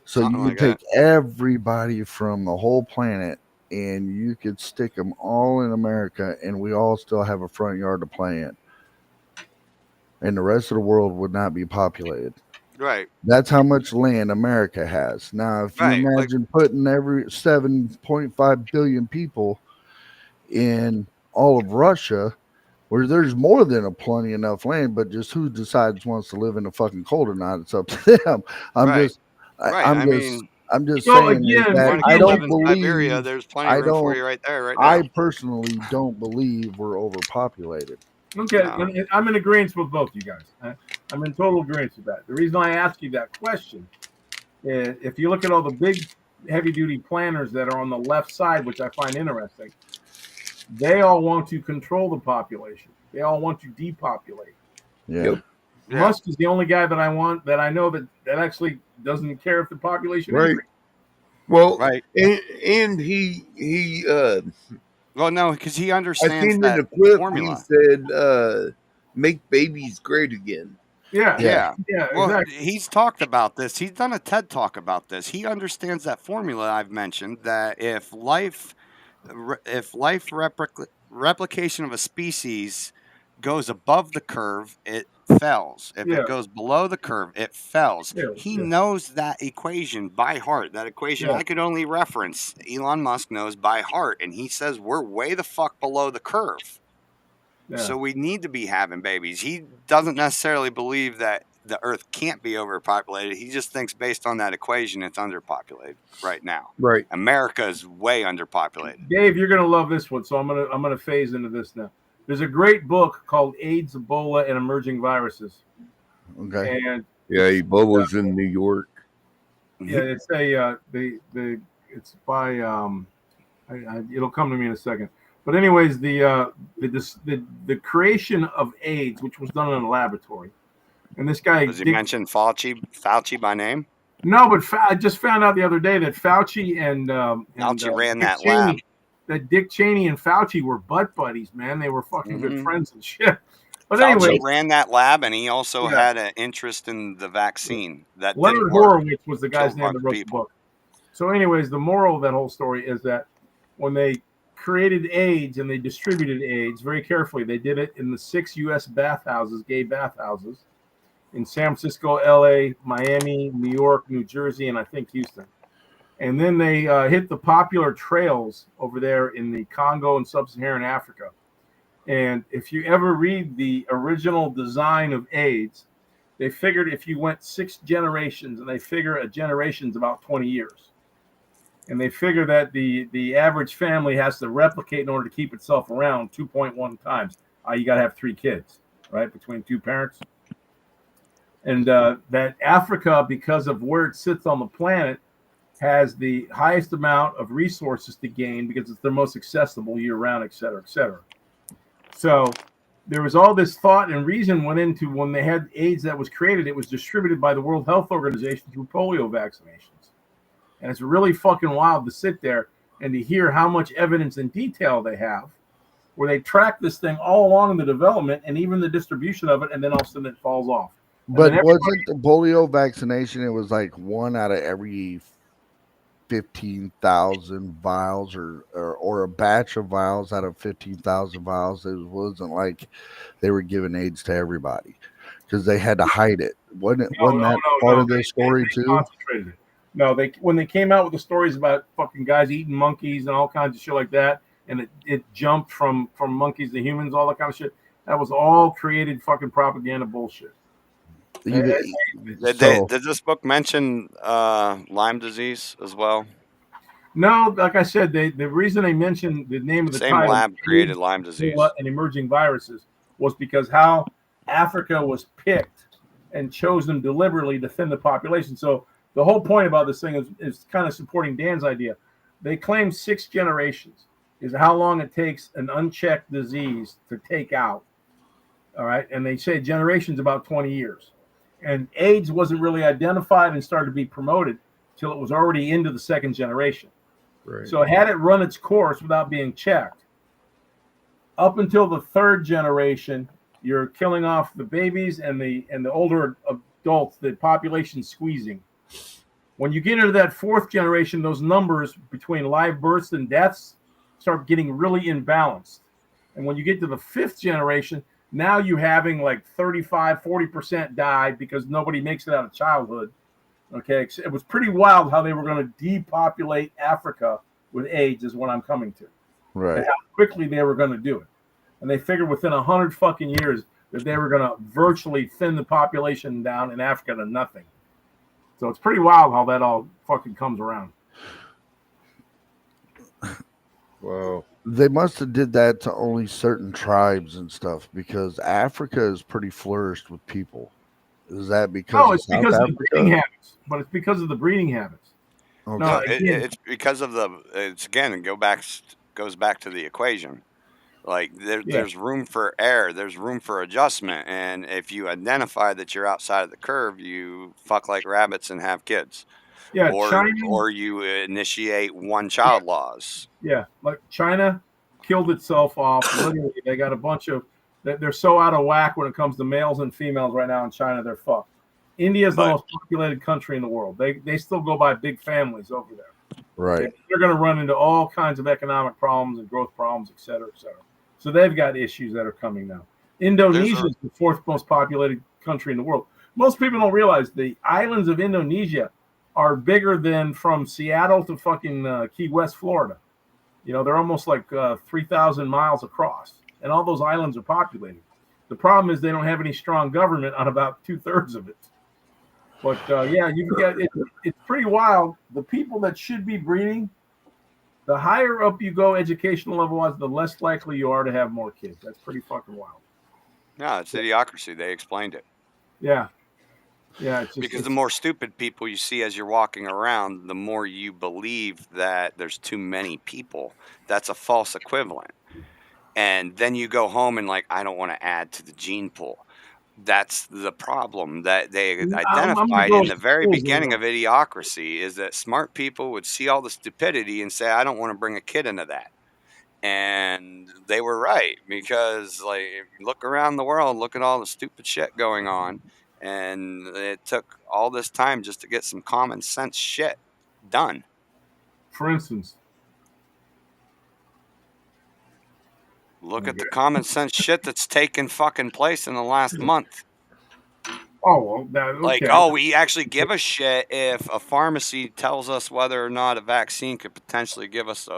So Something you could like take everybody from the whole planet, and you could stick them all in America, and we all still have a front yard to play in. And the rest of the world would not be populated. right. That's how much land America has. Now, if you Right, like- imagine putting every 7.5 billion people in all of Russia, where there's more than a plenty enough land, but just who decides wants to live in the fucking cold or not, it's up to them. Right. I'm just So saying is again, that if I you live don't in Siberia, believe. there's plenty of room for you right there, right now. I personally don't believe we're overpopulated. Okay, I'm in agreement with both you guys. I'm in total agreement with that. The reason I ask you that question is, if you look at all the big heavy-duty planners that are on the left side, which I find interesting, they all want to control the population. They all want to depopulate. Yeah. Musk is the only guy that I know that actually doesn't care if the population increases. Well, right. And he well, no, because he I understands seen in that the clip formula. he said, "Make babies great again." Yeah. Well, exactly. he's talked about this. He's done a TED talk about this. He understands that formula I've mentioned, that if replication of a species goes above the curve, it fells. If it goes below the curve, it fells. He knows that equation by heart. That equation I could only reference. Elon Musk knows by heart, and he says we're way the fuck below the curve. So we need to be having babies. He doesn't necessarily believe that the Earth can't be overpopulated. He just thinks based on that equation, it's underpopulated right now. Right. America is way underpopulated. Dave, you're gonna love this one, so I'm gonna phase into this now. There's a great book called AIDS, Ebola, and Emerging Viruses. Okay. And Ebola's in New York. yeah, it's it's by it'll come to me in a second. But anyways, the creation of AIDS, which was done in a laboratory, and this guy does he mention Fauci by name? No, but I just found out the other day that Fauci and Fauci ran Dick that Cheney, lab. That Dick Cheney and Fauci were butt buddies, man. They were fucking good friends and shit. But Fauci anyway, ran that lab, and he also had an interest in the vaccine. That Leonard didn't work. Horowitz was the guy's name that wrote the book. So, anyways, the moral of that whole story is that when they created AIDS and they distributed AIDS very carefully, they did it in the 6 U.S. bathhouses, gay bathhouses, in San Francisco, L.A., Miami, New York, New Jersey, and I think Houston. And then they hit the popular trails over there in the Congo and sub-Saharan Africa. And if you ever read the original design of AIDS, they figured if you went 6 generations, and they figure a generation's about 20 years. And they figure that the average family has to replicate in order to keep itself around 2.1 times. You got to have 3 kids, right, between 2 parents. And that Africa, because of where it sits on the planet, has the highest amount of resources to gain because it's the most accessible year-round, et cetera, et cetera. So there was all this thought and reason went into when they had AIDS that was created. It was distributed by the World Health Organization through polio vaccinations. And it's really fucking wild to sit there and to hear how much evidence and detail they have, where they track this thing all along in the development and even the distribution of it, and then all of a sudden it falls off. But wasn't the polio vaccination, it was like 1 out of every 15,000 vials or a batch of vials out of 15,000 vials. It wasn't like they were giving AIDS to everybody because they had to hide it. Wasn't that part of the story they too? Concentrated it. No, when they came out with the stories about fucking guys eating monkeys and all kinds of shit like that, and it jumped from monkeys to humans, all that kind of shit. That was all created fucking propaganda bullshit. Did this book mention Lyme disease as well? No, like I said, the reason they mentioned the name of the same title, lab created Lyme disease and emerging viruses, was because how Africa was picked and chosen deliberately to thin the population. So the whole point about this thing is kind of supporting Dan's idea. They claim 6 generations is how long it takes an unchecked disease to take out. All right. And they say generations about 20 years. And AIDS wasn't really identified and started to be promoted till it was already into the 2nd generation. Right. So had it run its course without being checked, up until the 3rd generation, you're killing off the babies and the older adults, the population squeezing. When you get into that 4th generation, those numbers between live births and deaths start getting really imbalanced. And when you get to the 5th generation, now you're having like 35-40% die because nobody makes it out of childhood. Okay, it was pretty wild how they were going to depopulate Africa with AIDS, is what I'm coming to. Right. And how quickly they were going to do it. And they figured within 100 fucking years that they were going to virtually thin the population down in Africa to nothing. So it's pretty wild how that all fucking comes around. Wow. They must have did that to only certain tribes and stuff because Africa is pretty flourished with people. Is that because it's because of the breeding habits? But it's because of the breeding habits. Okay. No, it's because of it's again goes back to the equation. Like there's room for error, there's room for adjustment, and if you identify that you're outside of the curve, you fuck like rabbits and have kids. Yeah, or you initiate one-child laws. Yeah, like China killed itself off. Literally, they got a bunch of. They're so out of whack when it comes to males and females right now in China. They're fucked. India is the most populated country in the world. They still go by big families over there. Right. They're going to run into all kinds of economic problems and growth problems, et cetera, et cetera. So they've got issues that are coming now. Indonesia is the 4th most populated country in the world. Most people don't realize the islands of Indonesia are bigger than from Seattle to fucking Key West, Florida. You know, they're almost like 3,000 miles across, and all those islands are populated. The problem is they don't have any strong government on about 2/3 of it. But yeah, you get it's pretty wild. The people that should be breeding, the higher up you go educational level-wise, the less likely you are to have more kids. That's pretty fucking wild. No, it's idiocracy. They explained it. Yeah. Yeah, it's just, because the more stupid people you see as you're walking around, the more you believe that there's too many people. That's a false equivalent. And then you go home and like, I don't want to add to the gene pool. That's the problem that they identified in the very beginning of idiocracy, is that smart people would see all the stupidity and say, I don't want to bring a kid into that. And they were right, because like, if you look around the world, look at all the stupid shit going on. And it took all this time just to get some common sense shit done. For instance, look at the common sense shit that's taken fucking place in the last month. Oh, well, okay. Like, we actually give a shit if a pharmacy tells us whether or not a vaccine could potentially give us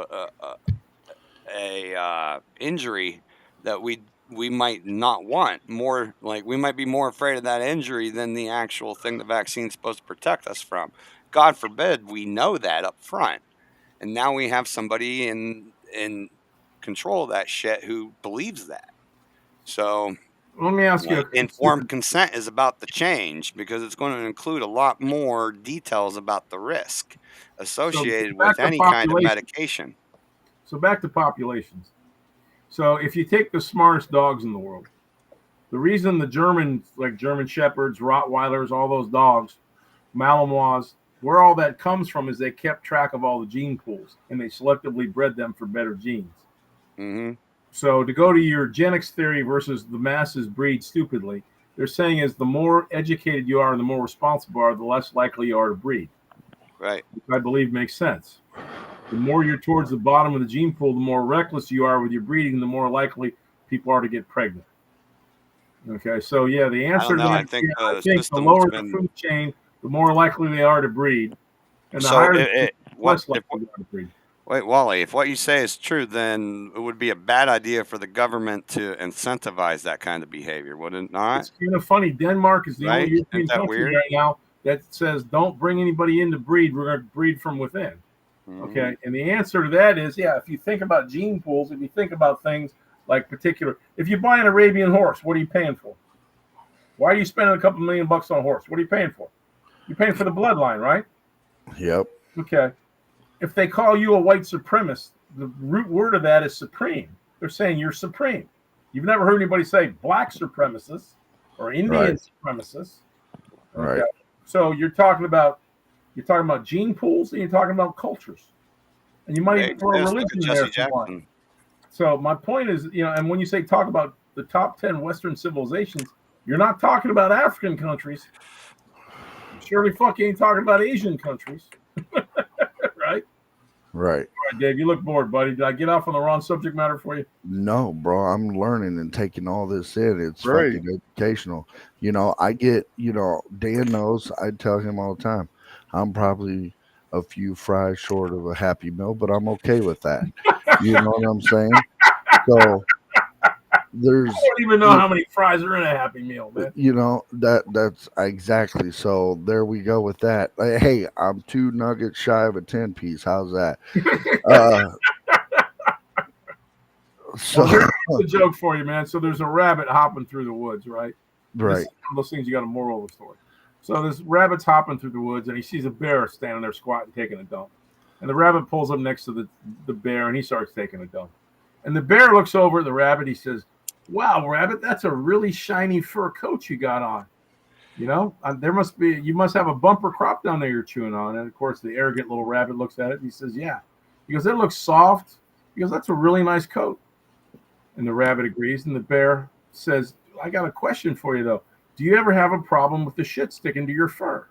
a injury that we might not want. More like, we might be more afraid of that injury than the actual thing the vaccine's supposed to protect us from. God forbid we know that up front. And now we have somebody in control of that shit who believes that. So let me ask you, informed consent is about the change, because it's going to include a lot more details about the risk associated with any kind of medication. So back to populations. So if you take the smartest dogs in the world, the reason the Germans, like German Shepherds, Rottweilers, all those dogs, Malinois, where all that comes from is they kept track of all the gene pools and they selectively bred them for better genes. Mm-hmm. So to go to your eugenics theory versus the masses breed stupidly, they're saying is the more educated you are and the more responsible you are, the less likely you are to breed. Right. which I believe makes sense. The more you're towards the bottom of the gene pool, the more reckless you are with your breeding, the more likely people are to get pregnant. Okay, so yeah, the I answer don't to know. that, I think I the think the system has lower the been. food chain, the more likely they are to breed, and the So higher the food, what less if likely they are to breed. wait, Wally? If what you say is true, then it would be a bad idea for the government to incentivize that kind of behavior, would it not? It's kind of funny. Denmark is the only Right? European Isn't that country weird? right now that says don't bring anybody in to breed. We're going to breed from within. Mhm. Okay, and the answer to that is yeah. If you think about gene pools, if you think about things like particular, if you buy an Arabian horse, what are you paying for? Why are you spending a couple $1,000,000 on a horse? What are you paying for? You're paying for the bloodline, right? Yep. Okay. If they call you a white supremacist, the root word of that is supreme. They're saying you're supreme. You've never heard anybody say black supremacist or Indian supremacist. Okay. Right. So you're talking about gene pools and you're talking about cultures. And you might They even throw a exist. Look religion at in there Jesse if you want. Jackson. So my point is, and when you say talk about the top 10 Western civilizations, you're not talking about African countries. Surely fuck you ain't talking about Asian countries. Right? Right. All right, Dave, you look bored, buddy. Did I get off on the wrong subject matter for you? No, bro, I'm learning and taking all this in. It's Right. fucking educational. I get, Dan knows, I tell him all the time, I'm probably a few fries short of a Happy Meal, but I'm okay with that. You know what I'm saying? So there's, I don't even know how many fries are in a Happy Meal, man. that's exactly. So there we go with that. Hey, I'm 2 nuggets shy of a 10-piece. How's that? So Well, here's the joke for you, man. So there's a rabbit hopping through the woods, right? This right. is one of those things you got a moral of the story. So this rabbit's hopping through the woods, and he sees a bear standing there squatting, taking a dump. And the rabbit pulls up next to the bear, and he starts taking a dump. And the bear looks over at the rabbit. He says, "Wow, rabbit, that's a really shiny fur coat you got on. You must have a bumper crop down there you're chewing on." And of course, the arrogant little rabbit looks at it and he says, "Yeah." He goes, "That looks soft." He goes, "That's a really nice coat." And the rabbit agrees. And the bear says, "I got a question for you, though. Do you ever have a problem with the shit sticking to your fur?"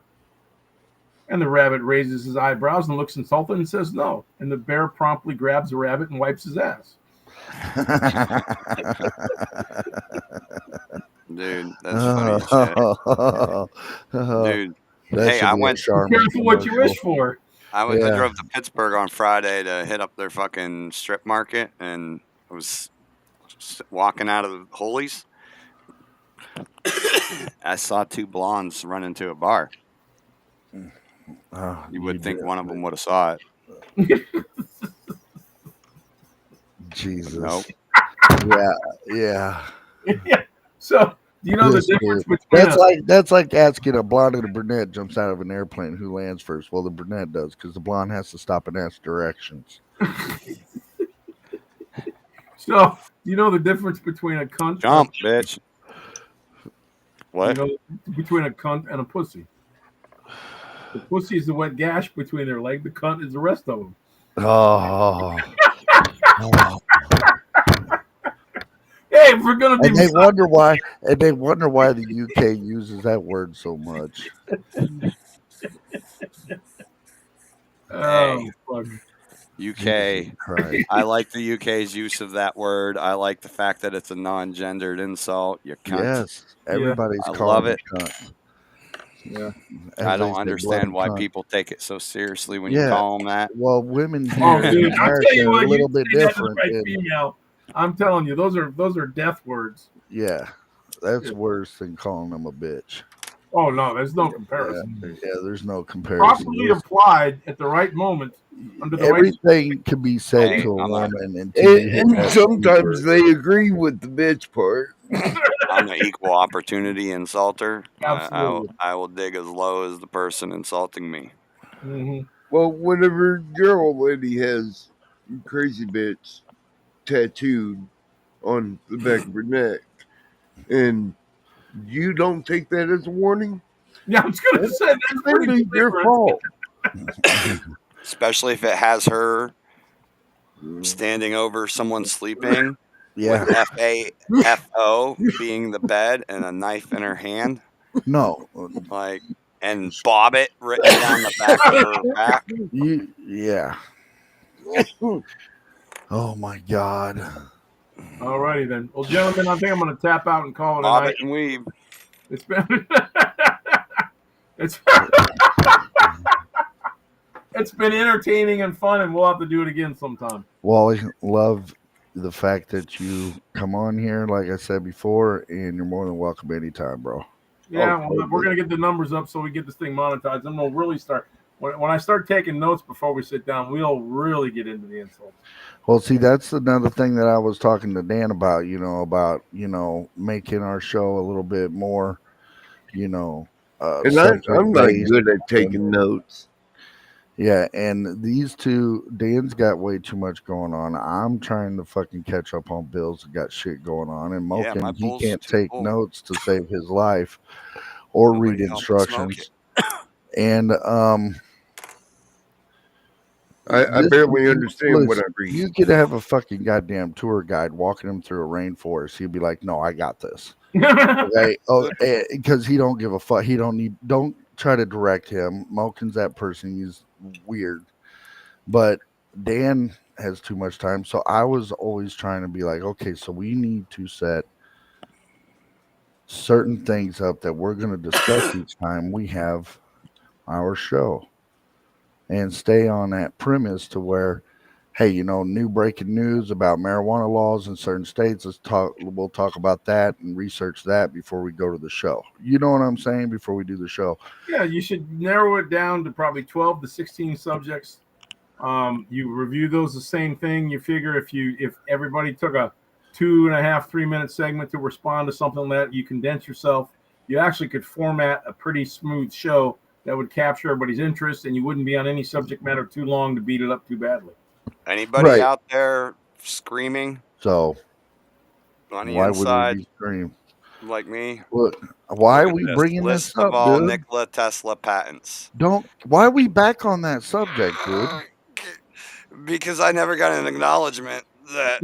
And the rabbit raises his eyebrows and looks insulted and says, "No." And the bear promptly grabs the rabbit and wipes his ass. Dude, that's funny as shit. Dude, hey, I went. Be careful what you wish for. I drove to Pittsburgh on Friday to hit up their fucking strip market, and I was walking out of the Holy's. I saw 2 blondes run into a bar. You would think one of them would have saw it. Jesus. Nope. Yeah. So do you know the difference between that's like asking a blonde and a brunette jumps out of an airplane who lands first. Well, the brunette does because the blonde has to stop and ask directions. So do you know the difference between a cunt? Jump, bitch. What? Between a cunt and a pussy. The pussy is the wet gash between their leg. The cunt is the rest of them. Oh. Hey, if we're gonna be, and they wonder why the UK uses that word so much. Oh, fuck. UK. I like the UK's use of that word. I like the fact that it's a non-gendered insult. You cunt. Yes, everybody's I calling love it. Cunt. Yeah, I don't understand why people take it so seriously when you Yeah. call them that. Well, women here Oh, in dude, I'll America tell you are what, a little you bit say that to the different. right and- female. I'm telling you, those are death words. yeah, that's worse than calling them a bitch. Oh no, there's no comparison. Yeah, there's no comparison. Properly applied at the right moment, under the Everything can be said Hey, to a I'm woman until you hit And that sometimes C word. they agree with the bitch part. I'm an equal opportunity insulter. Absolutely. I will dig as low as the person insulting me. Mm-hmm. Well, whenever your old lady has crazy bitch tattooed on the back of her neck, and you don't take that as a warning, Yeah, I was gonna say that's pretty maybe your different. fault. Especially if it has her standing over someone sleeping Yeah. with FAFO being the bed and a knife in her hand. No. Like, and Bob it written down the back of her back. Yeah. Oh my God. All righty then. Well, gentlemen, I think I'm going to tap out and call it a Bob night. it and weave. It's been it's been entertaining and fun, and we'll have to do it again sometime. Wally, love the fact that you come on here, like I said before, and you're more than welcome anytime, bro. Yeah, well, we're going to get the numbers up so we get this thing monetized. And we'll really start. When I start taking notes before we sit down, we'll really get into the insults. Well, see, that's another thing that I was talking to Dan about, making our show a little bit more, and I'm not good at taking notes. Yeah, and these two, Dan's got way too much going on. I'm trying to fucking catch up on Bill's got shit going on, and Moken, he can't take notes to save his life or read instructions. And I barely understand what I read. You could have a fucking goddamn tour guide walking him through a rainforest. He'd be like, "No, I got this." Okay, because he don't give a fuck. Don't try to direct him. Moken's that person. He's weird, but Dan has too much time. So I was always trying to be like, okay, so we need to set certain things up that we're going to discuss each time we have our show, and stay on that premise to where, hey, new breaking news about marijuana laws in certain states. We'll talk about that and research that before we go to the show. You know what I'm saying? Before we do the show. Yeah, you should narrow it down to probably 12 to 16 subjects. You review those the same thing. You figure if everybody took a 2.5, 3 minute segment to respond to something that you condense yourself, you actually could format a pretty smooth show that would capture everybody's interest, and you wouldn't be on any subject matter too long to beat it up too badly. Anybody out there screaming? So on the why inside, would we scream? Like me? Look, why are we bringing list this up, of all dude? Nikola Tesla patents? Why are we back on that subject, dude? Because I never got an acknowledgement that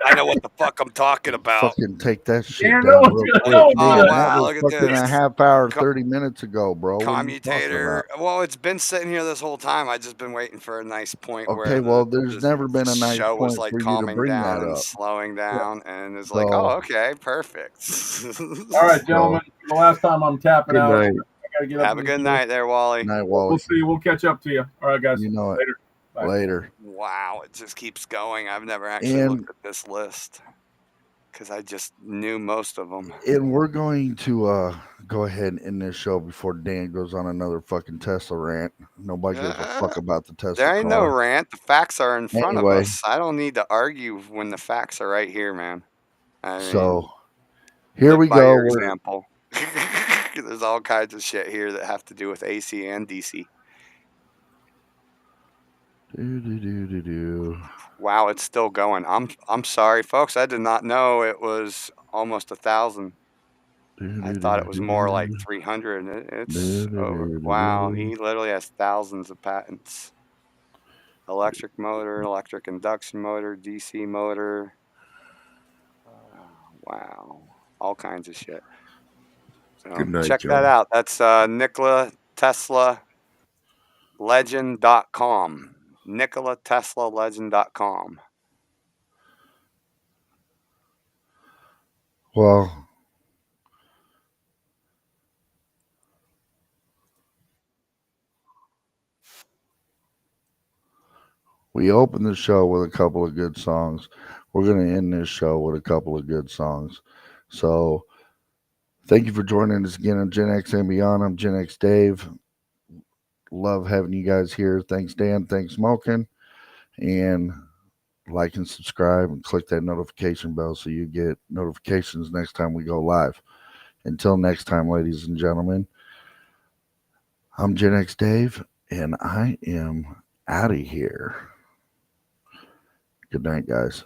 I know what the fuck I'm talking about. Fucking take that shit Dan, down real quick. Oh, Man, wow, that look was at fucking this. a half hour, 30 minutes ago, bro. What are you talking Commutator. about? Well, it's been sitting here this whole time. I just been waiting for a nice point where Okay, well, there's never been a nice show was point like for you to calming bring down that and up. slowing down, and it's like, oh, okay, perfect. All right, gentlemen. The last time I'm tapping out. Night. I gotta get up. Have a good night there, Wally. Night, Wally. We'll see. We'll catch up to you. All right, guys. You know it. Later. Bye. Later. Wow, it just keeps going. I've never actually looked at this list because I just knew most of them. And we're going to go ahead and end this show before Dan goes on another fucking Tesla rant. Nobody gives a fuck about the Tesla There ain't car. no rant. The facts are in front of us. I don't need to argue when the facts are right here, man. So here we go. For example, there's all kinds of shit here that have to do with AC and DC. Wow, it's still going. I'm sorry, folks. I did not know it was almost 1,000. I thought it was more like 300. It's over. Wow, he literally has thousands of patents. Electric motor, electric induction motor, DC motor. Wow, all kinds of shit. So Good night, check John. that out. That's Nikola Tesla Legend.com. NikolaTeslaLegend.com. Well, we opened the show with a couple of good songs. We're going to end this show with a couple of good songs. So thank you for joining us again on Gen X and Beyond. I'm Gen X Dave. Love having you guys here. Thanks, Dan. Thanks, Moken. And like and subscribe and click that notification bell so you get notifications next time we go live. Until next time, ladies and gentlemen, I'm Gen X Dave, and I am out of here. Good night, guys.